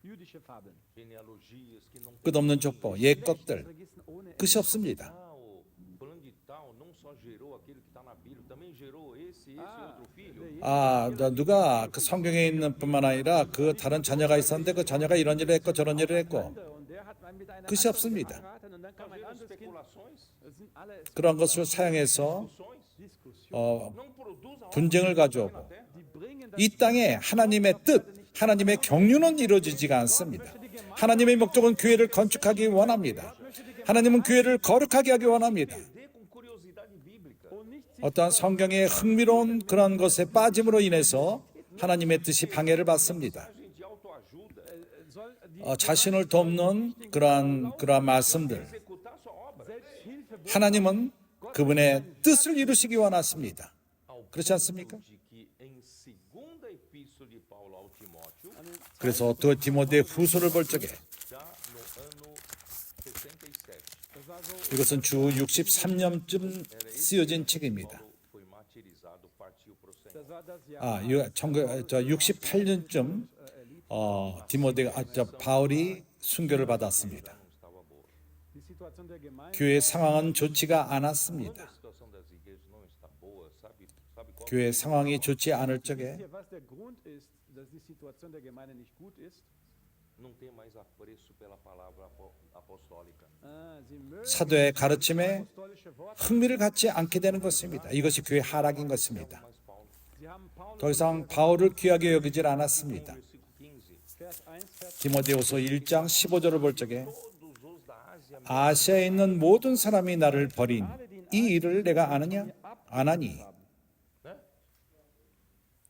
Jüdische Fabeln. genealogias que não 끝없는 족보, 옛것들 Vergessen ohne 끝이 없습니다. o fulano de tal não só gerou aquele que está na Bíblia, também gerou esse outro filho. 누가 그 성경에 있는 뿐만 아니라 그 다른 자녀가 있었는데 그 자녀가 이런 일을 했고 저런 일을 했고 und der hat mit einer 끝이 없습니다. geheiratet und dann kam ein anderes Kind. Especulações, Das sind alle 그런 것을 사용해서 discussões, não produz a obra 분쟁을 가져오고 na terra. die bringen das 이 땅에 하나님의 뜻, 하나님의 경륜은 이루어지지가 않습니다. 하나님의 목적은 교회를 건축하기 원합니다. 하나님은 교회를 거룩하게 하기 원합니다. Perder com curiosidade bíblica. und nicht sich 어떠한 성경의 흥미로운 그런 것에 빠짐으로 인해서 하나님의 뜻이 방해를 받습니다. Mensagem de autoajuda, soll die 자신을 돕는 그러한 말씀들, executar sua obra. Selbsthilfe 하나님은 그분의 뜻을 이루시기 원하십니다. Ao 그렇지 않습니까? ponto de que em segunda epístola de Paulo ao Timóteo, 그래서 또 디모데 후서를 볼 적에 já no ano 67, das war so 이것은 주 63년쯤 쓰여진 책입니다. Paulo foi martirizado, partiu para o Senhor. das war das Jahr 68년쯤 바울이 순교를 받았습니다. Não estava boa. die Situation der Gemeinde 교회 상황은 좋지가 Quando 않았습니다. a situação das igrejas não está boa, sabe qual 교회 상황이 좋지 않을 적에 hier was der Grund ist, dass die Situation der Gemeinde nicht gut ist. não tem mais apreço pela palavra apostólica. Sie mögen 사도의 가르침에 apostolische Worte. 흥미를 갖지 않게 되는 것입니다. 이것이 교회 하락인 것입니다. Mas Paulo, Sie haben Paulus 더 이상 바울을 귀하게 여기질 않았습니다. versículo 15, Vers 1, Vers 디모데후서 1장 15절을 볼 적에 todos os da Ásia 아시아에 있는 모든 사람이 나를 버린 이 일을 내가 아느냐? 아나니. né?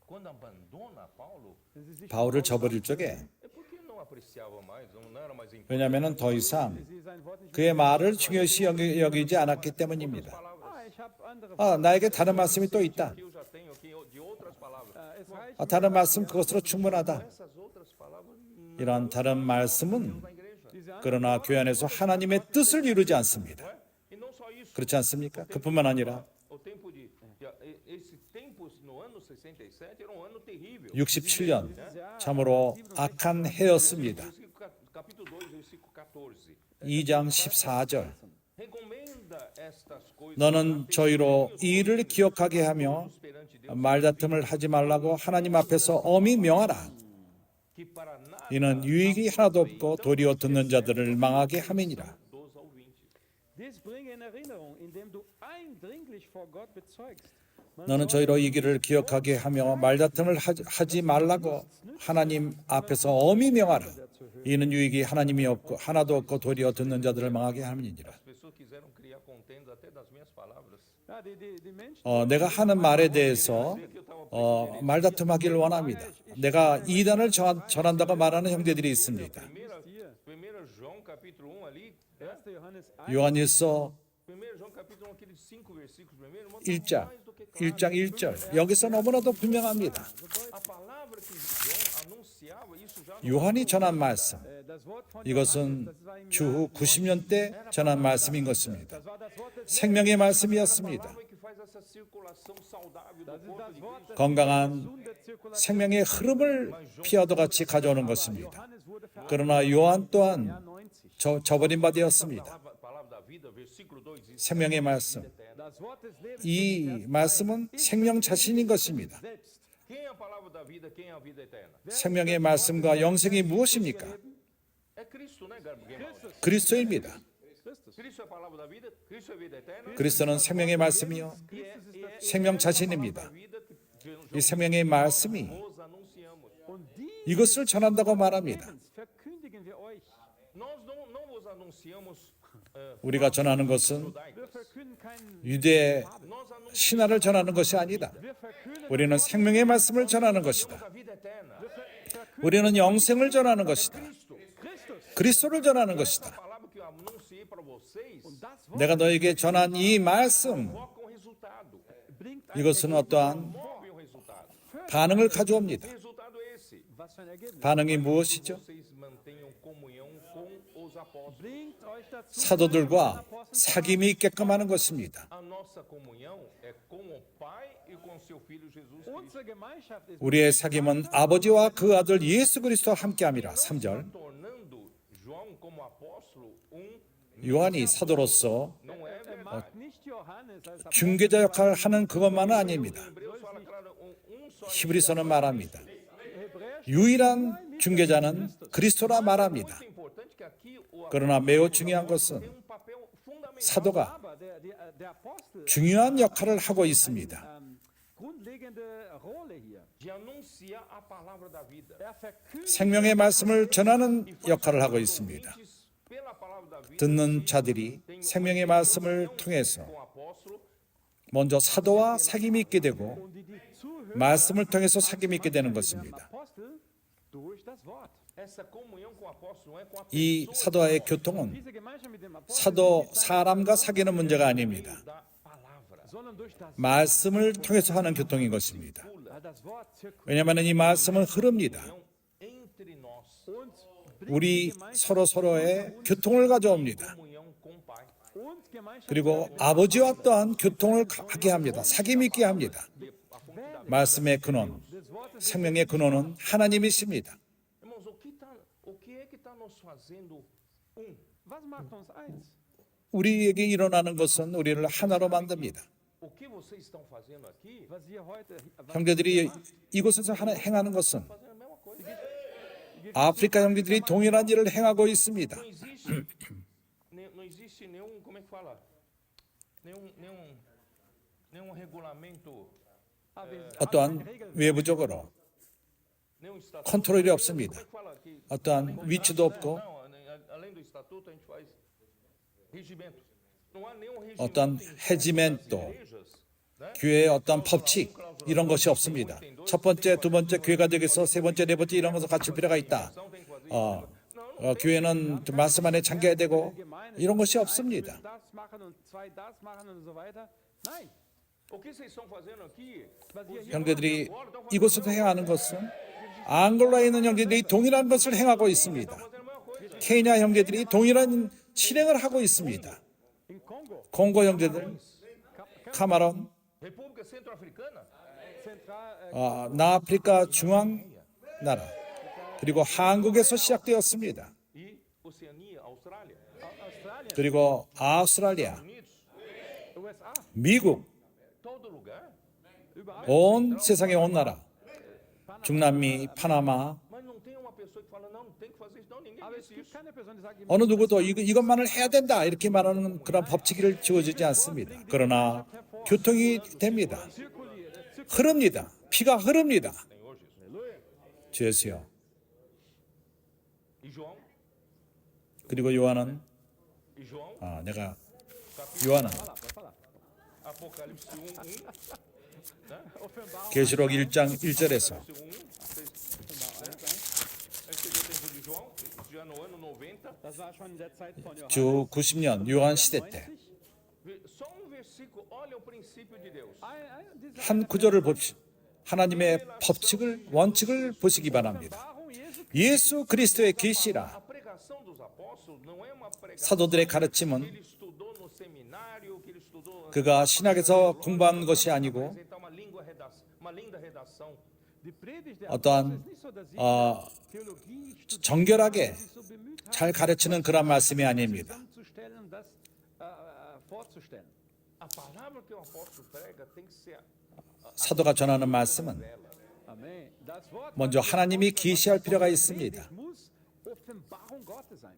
Quando abandona Paulo, wenn sie sich 바울을 저버릴 적에 é porque não apreciava mais, não era mais importante. 왜냐하면 더 이상 sie sein Wort nicht 그의 말을 중요시 여기지 않았기 때문입니다. ich habe andere 나에게 다른 말씀이 또 있다. Que eu já tenho aqui de outras palavras. es reicht 다른 말씀 그것으로 충분하다. Essas outras palavras 이런 다른 말씀은 na igreja. diese 그러나 교회 안에서 하나님의 뜻을 이루지 않습니다. E não só isso. 그렇지 않습니까? 그뿐만 아니라 O tempo esse tempo no ano 67 era um ano terrível. 67년 참으로 악한 해였습니다. Capítulo 2, versículo 14. 2장 14절 Recomenda estas coisas 너는 저희로 이 일을 기억하게 하며 perante Deus, 말다툼을 하지 말라고 하나님 앞에서 엄히 명하라. que para nada 이는 유익이 하나도 없고 도리어 듣는 자들을 망하게 함이니라. dos ao 20. Dies bringe in Erinnerung, indem du eindringlich vor Gott bezeugst. 너는 저희로 이 길을 기억하게 하며 말다툼을 하지 말라고 하나님 앞에서 엄히 명하라. 이는 유익이 하나님이 없고 하나도 없고 도리어 듣는 자들을 망하게 함이니라. As pessoas quiseram criar contendas até das minhas palavras. Ja, die Menschen, 내가 하는 말에 대해서 말다툼하기를 원합니다. 내가 이단을 전한다고 말하는 형제들이 있습니다. Primeira João capítulo 1 ali, 1. Johannes 1, 요한일서 1 João capítulo 1, aqueles 5 versículos primeiro, manda 1장, mais do que claro. 1장 1절. 여기서 너무나도 분명합니다. A palavra que João anunciava, isso já no 요한이 전한 말씀, Das Wort von 이것은 das war im 주후 90년 때 전한 말씀인 것입니다. Das war das Wort des 생명의 말씀이었습니다. palavra que faz essa circulação saudável do Das ist corpo das de Wort, Cristo. das 건강한 gesunde Zirkulation. 생명의 흐름을 피와도 같이 가져오는 것입니다. Johannes wurde verantwortlich. 그러나 요한 또한 90. 저버린 바 되었습니다. Palavra da vida, versículo 2 diz: 생명의 말씀, Das Wort des Lebens 이 말씀은 생명 자신인 것입니다. selbst. Quem é a palavra da vida, quem é a vida eterna? 생명의 말씀과 영생이 무엇입니까? É Cristo, né, Gabriel? 그리스도입니다. Cristo é a palavra da vida, Cristo é a vida eterna. 그리스도는 생명의 말씀이요, 생명 자신입니다. Vida que 이 생명의 말씀이 nós anunciamos. Und die 이것을 전한다고 말합니다. verkündigen wir euch. Nós não vos anunciamos 우리가 전하는 것은 Wir judaicas. verkünden keinen. 유대 Nós anunciamos 신화를 전하는 것이 아니다. Wir verkünden 우리는 생명의 말씀을 전하는 것이다. a vida eterna. 우리는 영생을 전하는 것이다. Christus. 그리스도를 전하는 Essa 것이다. palavra que eu anunciei para vocês Das Wort 내가 너에게 전한 이 말씀, foca um resultado, bringt ein 이것은 어떠한 move um resultado. 반응을 가져옵니다. Que resultado é esse? was für ein Ergebnis. 반응이 무엇이죠? Vocês mantenham comunhão com os apóstolos. Bringt euch dazu, 사도들과 사귐이 있게끔 하는 것입니다. A nossa comunhão é com o Pai e com seu Filho Jesus Cristo. unsere Gemeinschaft ist 우리의 사귐은 아버지와 그 아들 예수 그리스도와 함께함이라. 3절. Tornando João como apóstolo 요한이 사도로서 não é mag nicht Johannes als 중개자 역할을 하는 그것만은 아닙니다. Hebreus fala claro, só 히브리서는 말합니다. Hebräer 유일한 중개자는 그리스도라 말합니다. é importante que aqui o 그러나 매우 중요한 것은 tem papel fundamental. 사도가 aber der Apostel 중요한 역할을 하고 있습니다. grundlegende Rolle hier. De anunciar a palavra da vida. Verkündet 생명의 말씀을 전하는 역할을 하고 있습니다. Ouvintes, pela palavra da vida, 듣는 자들이 생명의 말씀을 통해서 com o apóstolo, 먼저 사도와 사귐이 있게 되고 und die Zuhörer 말씀을 통해서 사귐이 있게 되는 것입니다. Apostel durch das Wort. essa comunhão com o apóstolo não é com a 이 pessoa 사도와의 교통은 Diese Gemeinschaft mit dem Apostel 사도 사람과 사귀는 문제가 아닙니다. da palavra. sondern durch das 말씀을 통해서 하는 교통인 것입니다. weil das Wort zirkuliert 왜냐하면 이 말씀은 흐릅니다. Entre nós, und 우리 서로의 교통을 가져옵니다. comunhão com o Pai. und Gemeinschaft 그리고 아버지와 또한 교통을 하게 합니다. 사귐 있게 합니다. 말씀의 근원, des Wortes. 생명의 근원은 하나님이십니다. Irmãos, o que é que está nos fazendo Was macht uns eins? 우리에게 일어나는 것은 우리를 하나로 만듭니다. O que vocês estão fazendo aqui, Was wir heute 형제들이 이곳에서 행하는 것은 fazendo a mesma coisa. 아프리카 형제들이 동일한 일을 행하고 있습니다. Não existe, não existe nenhum, como é que fala? Nenhum regulamento, 어떠한 외부적으로 nenhum estatuto. 컨트롤이 없습니다. Como é que fala aqui? 어떠한 위치도 없고 Não, além do estatuto a gente faz regimento. Não há nenhum regimento. 어떤 해지멘토, Igrejas, né? 교회의 어떤 법칙 이런 것이 없습니다. 첫 번째, 두 번째 교회가 되겠어, 세 번째, 네 번째 이런 것을 갖출 필요가 있다. Tem que fazer 교회는 말씀 안에 잠겨야 되고 이런 것이 없습니다. das machen und zwei das machen und so weiter. Nein. O que vocês estão fazendo aqui? Was ihr hier 형제들이 이곳에서 행하는 것은 앙골라에 있는 형제들이 동일한 것을 행하고 있습니다. 케냐 형제들이 동일한 실행을 하고 있습니다. in Kongo, 콩고 형제들, 카마론, República Centro-Africana? Zentral, 남아프리카 중앙 나라, 그리고 한국에서 시작되었습니다. E Oceania, Austrália, Australien, 그리고 아우스트랄리아, Unidos, USA, 미국, todo lugar. überall. 온 세상의 온 나라, 중남미, 파나마, Mas não tem uma pessoa que fala, não, tem que fazer isso. Não, ninguém Aber es disse gibt isso. keine Person, die sagt, ihr 어느 누구도 이것만을 해야 된다 이렇게 말하는 그런 법칙을 지어주지 않습니다. 그러나 교통이 됩니다. zirkuliert. 흐릅니다. 피가 흐릅니다. Senhor Jesus. 주 예수여. E João? 그리고 요한은 E João? 내가 요한은 Apocalipse 1, 1. 계시록 1장 1절에서 1, esse é o tempo de João, já no ano 90. Das war schon in der Zeit von Johannes. 주 90년 요한 시대 때 Só um versículo, olha o princípio de Deus. 한 구절을 봅시다. 하나님의 법칙을, 원칙을 보시기 바랍니다. 예수 그리스도의 계시라. A pregação dos apóstolos não é uma pregação 사도들의 que 가르침은 ele estudou no seminário, que ele estudou 그가 신학에서 공부한 것이 아니고 apresentar uma linda redação. 어떠한 정결하게 잘 가르치는 그런 말씀이 아닙니다. A palavra que o apóstolo prega tem que ser 사도가 전하는 말씀은 먼저 하나님이 계시할 필요가 있습니다.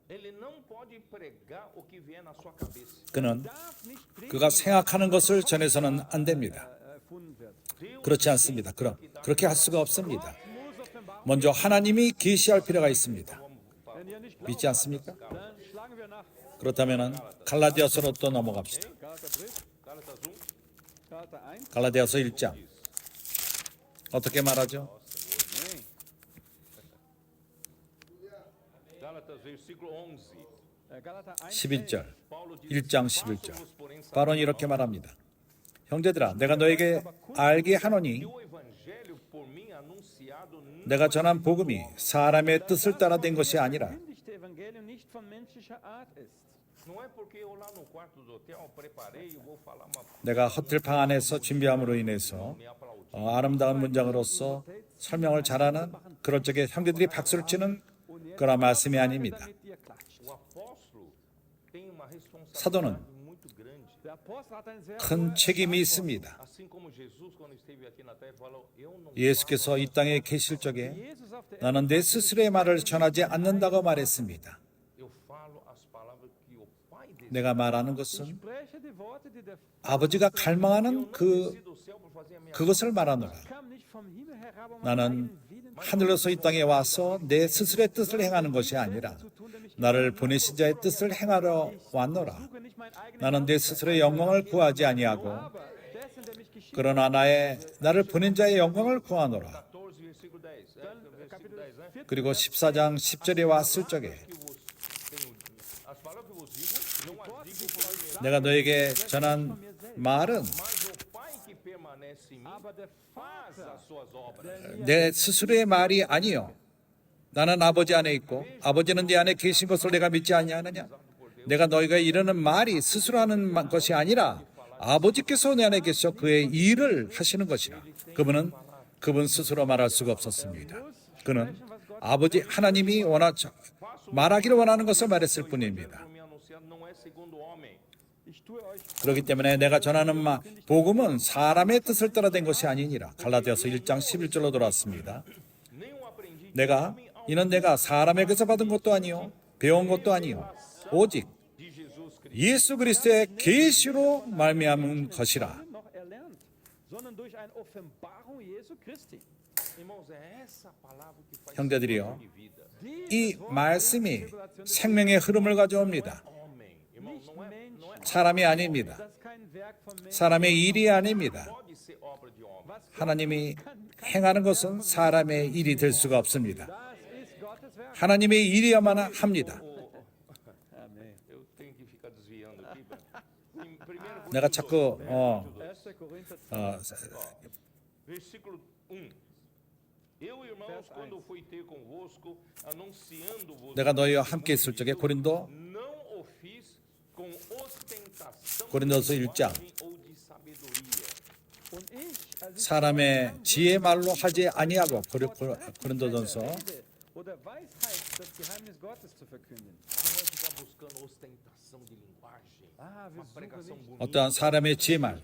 ele não pode pregar o que vier na sua cabeça. 그는 그가 생각하는 것을 전해서는 안 됩니다. 그렇지 않습니다. 그렇게 할 수가 없습니다. 먼저 하나님이 계시할 필요가 있습니다. 믿지 않습니까? 그렇다면 갈라디아서로 또 넘어갑시다. 갈라디아서 1장 어떻게 말하죠? Gálatas, versículo 11. 11절 Paulo diz: 1장 11절 "Faço-vos, porém, saber 바로는 이렇게 말합니다. 형제들아 내가 너에게 알게 하노니 que o evangelho por mim anunciado não 내가 전한 복음이 사람의 뜻을 따라 된 것이 아니라 não é porque eu lá no quarto do hotel preparei e vou falar uma 내가 호텔 방 안에서 준비함으로 인해서 me aplaudir. 아름다운 문장으로서 설명을 잘하는 그럴 적에 형제들이 박수를 치는 그런 말씀이 아닙니다. O apóstolo tem uma 사도는 responsabilidade muito grande. 큰 책임이 있습니다. Assim como Jesus quando esteve aqui na terra falou: "Eu não 예수께서 이 땅에 계실 적에 나는 내 스스로의 말을 전하지 않는다고 말했습니다. eu falo as palavras que o Pai deseja." 내가 말하는 것은 아버지가 갈망하는 Do céu por fazer a minha 그것을 말하노라. 나는 하늘로서 이 땅에 와서 내 스스로의 뜻을 행하는 것이 아니라 나를 보내신 자의 뜻을 행하러 왔노라. 나는 내 스스로의 영광을 구하지 아니하고 그러나 나를 보낸 자의 영광을 구하노라. 14 versículo 10. Versículo 10, né? 그리고 14장 10절에 왔을 적에 As palavras que vos digo, não as digo por mim, 내가 너에게 전한 말은 mas o Pai que permanece em mim faz as suas obras. 내 스스로의 말이 아니요. 나는 아버지 안에 있고 아버지는 내 안에 계신 것을 내가 믿지 아니하느냐. 내가 너희가 이르는 말이 스스로 하는 것이 아니라 아버지께서 내 안에 계셔 그의 일을 하시는 것이라. 그분 스스로 말할 수가 없었습니다. 그는 아버지 하나님이 말하기를 원하는 것을 말했을 뿐입니다. Por mim anunciado não é segundo o homem. 그렇기 때문에 내가 전하는 복음은 사람의 뜻을 따라 된 것이 아니니라. 갈라디아서 1장 11절로 돌아왔습니다. Nem o aprendi 이는 내가 사람에게서 받은 것도 아니요 배운 것도 아니요 오직 de Jesus Cristo. 예수 그리스도의 계시로 말미암은 것이라. Irmãos, é essa palavra que faz 형제들이요, de vida. 이 말씀이 생명의 흐름을 가져옵니다. Homem, irmão, não é 사람이 아닙니다. 사람의 일이 아닙니다. pode ser obra de homem. 하나님이 행하는 것은 사람의 일이 될 수가 없습니다. 하나님의 일이야만 합니다. Eu tenho que ficar desviando aqui. Em 1 내가 자꾸 versículo 1. Eu, irmãos, quando fui ter convosco, anunciando-vos 내가 너희와 함께 있을 적에 고린도 não o fiz com ostentação 고린도서 de 1장 linguagem ou de sabedoria. 사람의 지혜 말로 하지 아니하고 고린도전서 Não é ficar buscando ostentação de linguagem. Uma pregação bonita. 어떠한 사람의 지혜 말,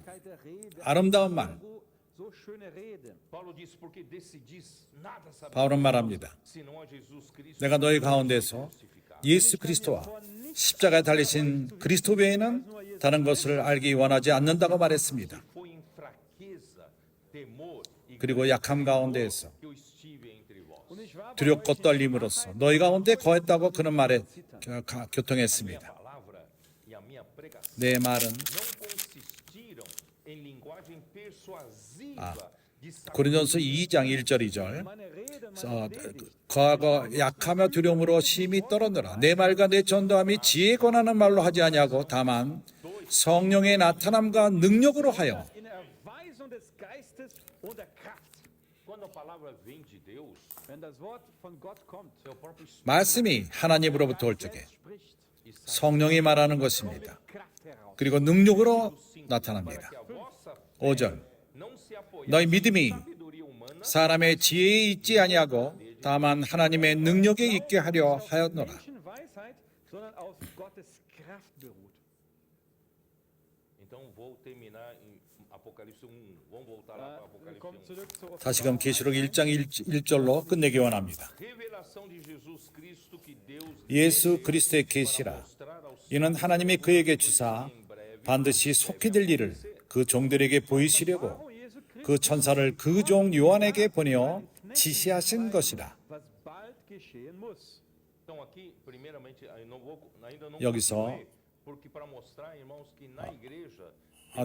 아름다운 말, Paulo disse, porque decidis nada saber 바울은 말합니다. senão a Jesus Cristo. 내가 너희 가운데서 예수 그리스도와 십자가에 달리신 그리스도 외에는 다른 것을 알기 원하지 않는다고 말했습니다. Foi em fraqueza, temor e 그리고 약함 가운데에서 que eu estive entre vós. 두렵고 떨림으로써 너희 가운데 거했다고 그는 말에 교통했습니다. Palavra e a minha pregação 내 말은 não consistiram em linguagem persuasiva de sabedoria. 고린도전서 2장 1절 2절 거하고 약하며 두려움으로 심히 떨었느라 내 말과 내 전도함이 지혜 권하는 말로 하지 아니하고 다만 성령의 나타남과 능력으로 하여 in Erweisung des Geistes und der Kraft. Quando a palavra vem de Deus, Wenn das Wort von Gott kommt, é o próprio Espírito 말씀이 하나님으로부터 올 적에 spricht 성령이 말하는 것입니다. Kraft heraus. 그리고 능력으로 나타납니다. que a vossa 5절 não se apoie 너희 믿음이 na sabedoria humana, 사람의 지혜에 있지 아니하고 다만 하나님의 능력에 있게 하려 하였노라. Menschenweisheit, sondern auf Gottes Kraft beruht. Então vou terminar em Apocalipse 1. Vamos voltar lá para Wir Apocalipse kommen 1. zurück zur 다시금 계시록 1장 1절로 끝내기 원합니다. Revelação de Jesus Cristo que Deus 예수 그리스도의 계시라. mostrar aos 이는 하나님이 그에게 주사 반드시 속히 될 일을 그 종들에게 보이시려고 Offenbarung Jesu Christi, 그 천사를 그 종 요한에게 보내어 지시하신 것이라. was bald geschehen muss. Então aqui, primeiramente, ainda não 여기서 concluí, porque para mostrar, irmãos, que na igreja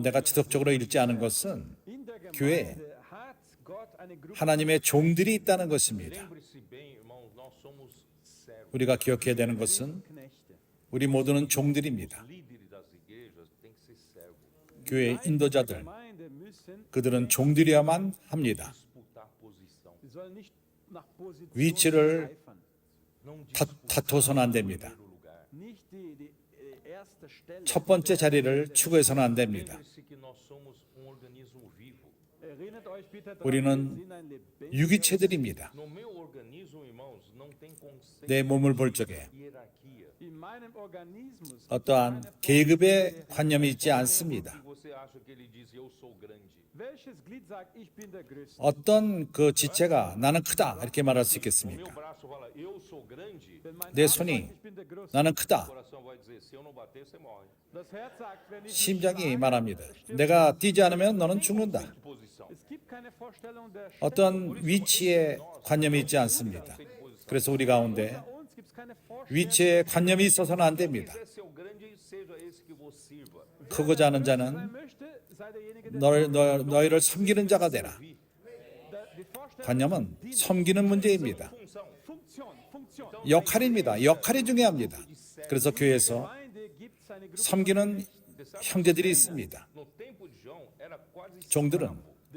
내가 지속적으로 읽지 않은 것은 In der 교회에 Gemeinde hat Gott eine Gruppe 하나님의 종들이 있다는 것입니다. lembre-se bem, irmãos, nós somos servos. 우리가 기억해야 되는 것은 Knechte. 우리 모두는 종들입니다. Líderes das igrejas têm que ser servos, 교회의 인도자들, Gemeinde müssen, 그들은 종들이야만 합니다. disputar posição. sie sollen nicht nach Position 위치를 eifern. Não 다투어서는 안 됩니다. disputar o lugar. Nicht die erste Stelle. 첫 번째 자리를 추구해서는 안 됩니다. Lembre-se que nós somos organismo vivo. Erinnert euch bitte daran, 우리는 wir sind ein lebendiger 유기체들입니다. No meu organismo, irmãos, não tem conceito 내 몸을 볼 적에 de hierarquia. In meinem Organismus 어떠한 계급의 관념이 있지 않습니다. Se você acha que ele diz eu sou grande, welches Glied sagt, ich bin der Größte? 어떤 그 지체가 나는 크다 이렇게 말할 수 meu 있겠습니까? braço fala eu sou grande, Wenn mein 내 Arm sagt, 손이 ich bin der Größte. 나는 o 크다. coração vai dizer se eu não bater você morre. Das Herz sagt, wenn ich nicht 심장이 schlage, 말합니다. stirbt 내가 뛰지 않으면 너는 죽는다. Que posição? Es gibt keine Vorstellung der Stellung. 어떤 위치에 관념이 있지 않습니다. 그래서 우리 가운데 Bei uns gibt es keine Vorstellung. 위치에 관념이 있어서는 안 됩니다. Quiser ser o grande, seja esse que vos sirva. 크고자 하는 Sein 자는 möchte, sei derjenige, der 너희를 섬기는 자가 되라. die Vorstellung 관념은 섬기는 문제입니다. Funktion. 역할입니다. 역할이 중요합니다. 그래서 교회에서 Gemeinde gibt seine Gruppe. 섬기는 형제들이 있습니다. No tempo de João era quase 종들은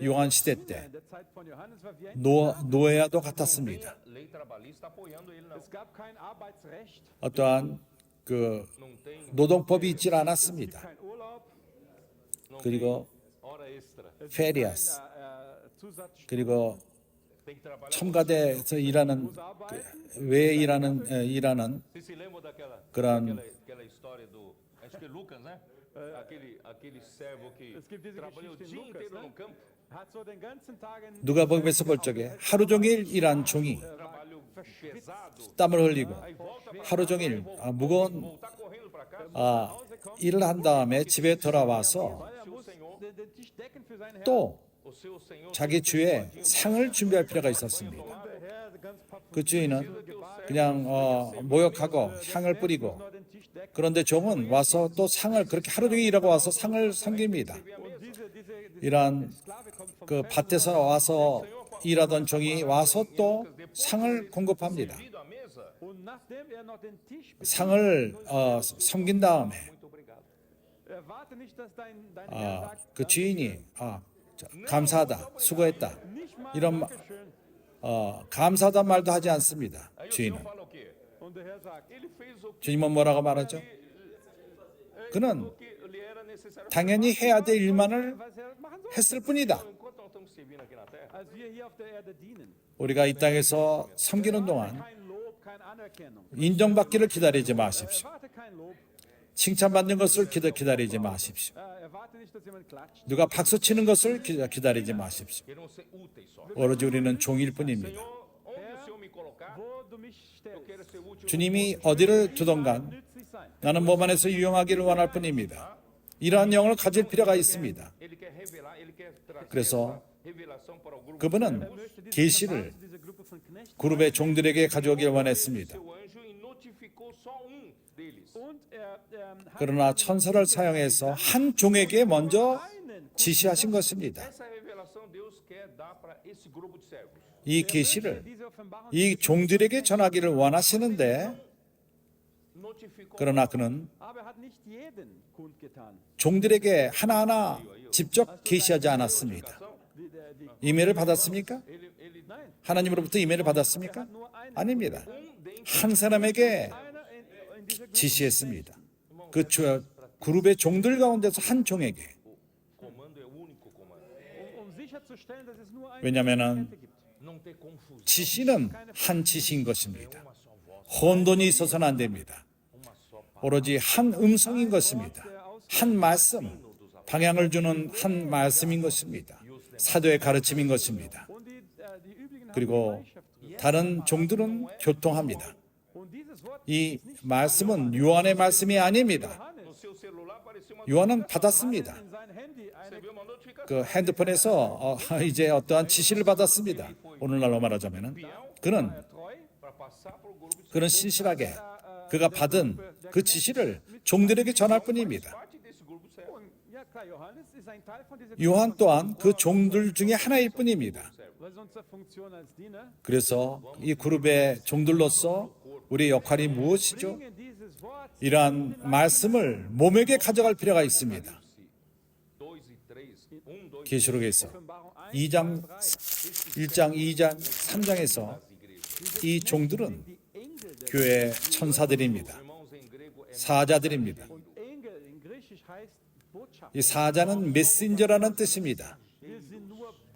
요한 시대 때 In der Zeit von Johannes war wie ein 노예와도 같았습니다. lei trabalhista apoiando ele, não. Es gab kein Arbeitsrecht, 어떠한 그 Não tem, 노동법이 있질 않았습니다. kein Urlaub, não 그리고 tem hora extra. 페리아스 Zusatz, 그리고 Tem que trabalhar. 첨가대에서 일하는 외에 일하는 Vocês se lembram 그런 daquela história do, acho que é Lucas, né? Aquele servo que Es gibt diese trabalhou o Geschichte dia in Lukas, inteiro ne? no campo, hat so den ganzen Tag in 누가복음에서 볼 적에 하루 종일 일한 종이 trabalho pesado, 땀을 흘리고 aí volta para 하루 종일 무거운 voltar correndo para casa. 일을 한 다음에 집에 돌아와서 weil er muss den Tisch decken für seinen Herrn. 또 O seu Senhor 자기 주에 상을 준비할 필요가 있었습니다. Und der Herr ganz papierlos 그 주인은 그냥 모욕하고 향을 뿌리고 nur den Tisch decken. 그런데 종은 와서 또 상을 그렇게 하루 종일 일하고 와서 상을 섬깁니다. Und diese 이러한 Sklave kommt vom 그 밭에서 와서 일하던 종이 와서 또 상을 공급합니다. servido à mesa, Und nachdem er noch den Tisch 상을 섬긴 다음에 muito obrigado. erwarte nicht, dass dein Herr sagt, 그 주인이 감사하다, 수고했다 nicht mal 이런 Dankeschön. 감사하단 말도 하지 않습니다. Aí o Senhor 주인은 fala o quê? Und der Herr sagt, Ele fez o 주님은 뭐라고 말하죠? 그는 que lhe era necessário 당연히 해야 될 일만을 was er machen soll, 했을 뿐이다. enquanto nós estamos servindo aqui na terra. als wir hier auf der Erde dienen. 우리가 이 땅에서 섬기는 동안 Kein Lob, keine Anerkennung. 인정받기를 기다리지 마십시오. Erwarte kein Lob. 칭찬받는 것을 기다리지 마십시오. Erwarte nicht, dass jemand klatscht. 누가 박수 치는 것을 기다리지 마십시오. Queremos ser úteis só. 오로지 우리는 종일 뿐입니다. Senhor, onde o Senhor me colocar, Wo du mich eu stellst, quero ser útil. 주님이 어디를 두던간 nützlich sein. 나는 몸 안에서 유용하기를 원할 뿐입니다. 이러한 영을 가질 필요가 있습니다. Ele quer revelar, ele quer trazer 그래서 essa revelação para o grupo. 그분은 Möchte diese 계시를 diese Gruppe von Knechten 그룹의 종들에게 가져오길 원했습니다. Seu anjo e notificou só deles. und hat 그러나 천사를 사용해서 한 종에게 먼저 지시하신 것입니다. Essa revelação Deus quer dar para esse grupo de servos. 이 계시를 diese Offenbarung 이 종들에게 전하기를 원하시는데 Notificou 그러나 그는 aber er hat nicht jeden 종들에게 하나하나 직접 계시하지 않았습니다. 이메일을 받았습니까? 하나님으로부터 이메일을 받았습니까? 아닙니다. 한 사람에게 지시했습니다. 그 그룹의 종들 가운데서 한 종에게. Comando é o único comando. 왜냐하면 Não ter confusão. 지시는 한 지시인 것입니다. 혼돈이 있어서는 안 됩니다. 오로지 한 음성인 것입니다. 한 말씀, 방향을 주는 한 말씀인 것입니다. 사도의 가르침인 것입니다. 그리고 다른 종들은 교통합니다. 이 말씀은 요한의 말씀이 아닙니다. No seu celular apareceu uma 요한은 받았습니다. recebeu uma notificação. 그 핸드폰에서 이제 어떠한 지시를 받았습니다. 오늘날로 말하자면은 그는 Para passar para o grupo de 그는 신실하게 그가 받은 그 지시를 종들에게 전할 뿐입니다. parte desse grupo servo. 요한 또한 그 종들 중에 하나일 뿐입니다. 그래서 이 그룹의 종들로서 우리의 역할이 무엇이죠? 이러한 말씀을 몸에게 가져갈 필요가 있습니다. 2 e 3. 2, 2. 계시록에서 1장, 2장, 3장에서 이 종들은 교회 천사들입니다. Irmãos, em grego é 사자들입니다. 이 사자는 메신저라는 뜻입니다.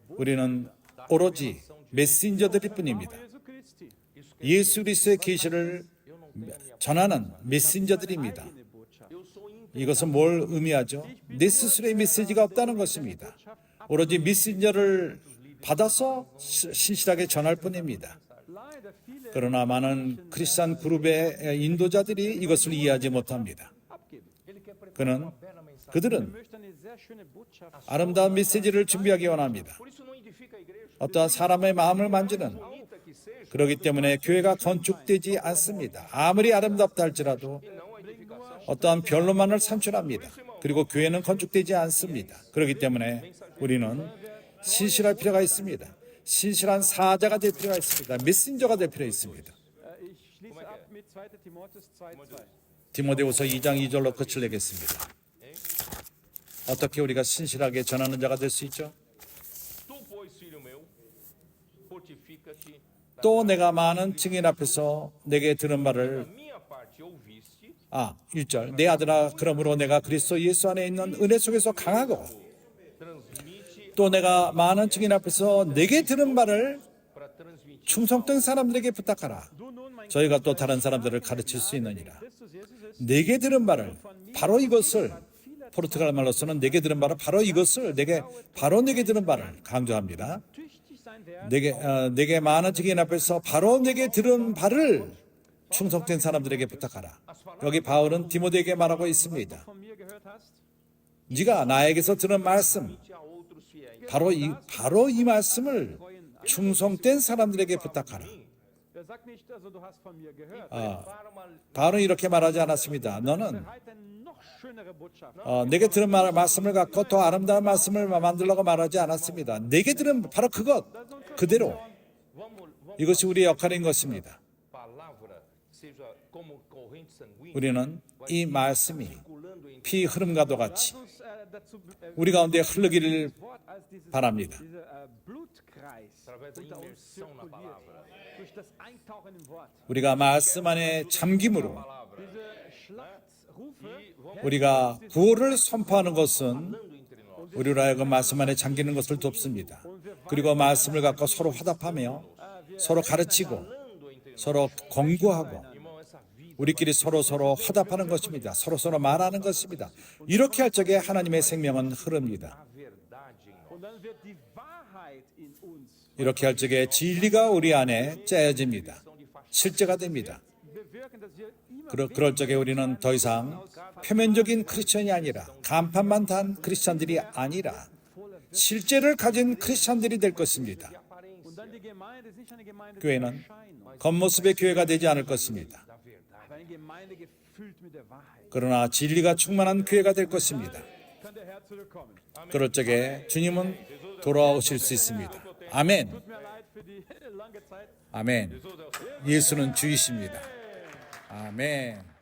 우리는 오로지 메신저들일 뿐입니다. 예수 그리스도의 계시를 전하는 메신저들입니다. 이것은 뭘 의미하죠? 내 스스로의 메시지가 없다는 것입니다. 오로지 메신저를 받아서 신실하게 전할 뿐입니다. 그러나 많은 크리스찬 그룹의 인도자들이 이것을 이해하지 못합니다. 그들은 아름다운 메시지를 준비하기 원합니다. Por isso não edifica a igreja. 어떠한 사람의 마음을 만지는 Bonita que seja, 그렇기 때문에 교회가 건축되지 않습니다. 아무리 아름답다 할지라도 não a edificação. 어떠한 변론만을 산출합니다. 그리고 교회는 건축되지 않습니다. 그렇기 때문에 우리는 신실할 필요가 있습니다. 신실한 사자가 될 필요가 있습니다. 메신저가 될 필요가 있습니다. 디모데후서 2장 2절로 끝을 내겠습니다. 어떻게 우리가 신실하게 전하는 자가 될 수 있죠? Tu, pois, filho meu, fortifica-te. 또 내가 많은 증인 앞에서 내게 들은 말을 Minha parte ouviste, 1절 내 아들아 그러므로 내가 그리스도 예수 안에 있는 은혜 속에서 강하고 transmite 또 내가 많은 증인 앞에서 내게 들은 말을 para transmitir. 충성된 사람들에게 부탁하라. 저희가 또 다른 사람들을 가르칠 수 있느니라. 내게 들은 말을 바로 이것을 포르투갈 말로서는 내게 들은 말을 바로 이것을 바로 내게 들은 말을 강조합니다. 내게 많은 증인 앞에서 바로 내게 들은 바를 충성된 사람들에게 부탁하라. 여기 바울은 디모데에게 말하고 있습니다. 네가 나에게서 들은 말씀, A outros fiéis. 바로 이 말씀을 충성된 사람들에게 부탁하라. 바울은 이렇게 말하지 않았습니다. 너는 내게 들은 말씀을 갖고 더 아름다운 말씀을 만들려고 말하지 않았습니다. 내게 들은 바로 그것 그대로 이것이 우리의 역할인 것입니다. Palavra seja como corrente sanguínea, 우리는 이 말씀이 circulando em 피 흐름과도 같이 우리 가운데 흐르기를 바랍니다. através da imersão na palavra. 우리가 말씀 안에 잠김으로 E 우리가 구호를 선포하는 것은 falando entre nós. 우리로 하여금 말씀 안에 잠기는 것을 돕습니다. 그리고 말씀을 갖고 서로 화답하며 서로 가르치고 Falando entre nós. 서로 권고하고 Irmão, essa vida 우리끼리 서로 화답하는 것입니다. 서로 말하는 것입니다. 이렇게 할 적에 하나님의 생명은 흐릅니다. a verdade em nós. 이렇게 할 적에 진리가 우리 안에 짜여집니다. 실제가 됩니다. 그럴 적에 우리는 더 이상 표면적인 크리스천이 아니라 간판만 단 크리스천들이 아니라 실제를 가진 크리스천들이 될 것입니다. 교회는 겉모습의 교회가 되지 않을 것입니다. 그러나 진리가 충만한 교회가 될 것입니다. 그럴 적에 주님은 돌아오실 수 있습니다. 아멘. 아멘. 예수는 주이십니다. 아멘.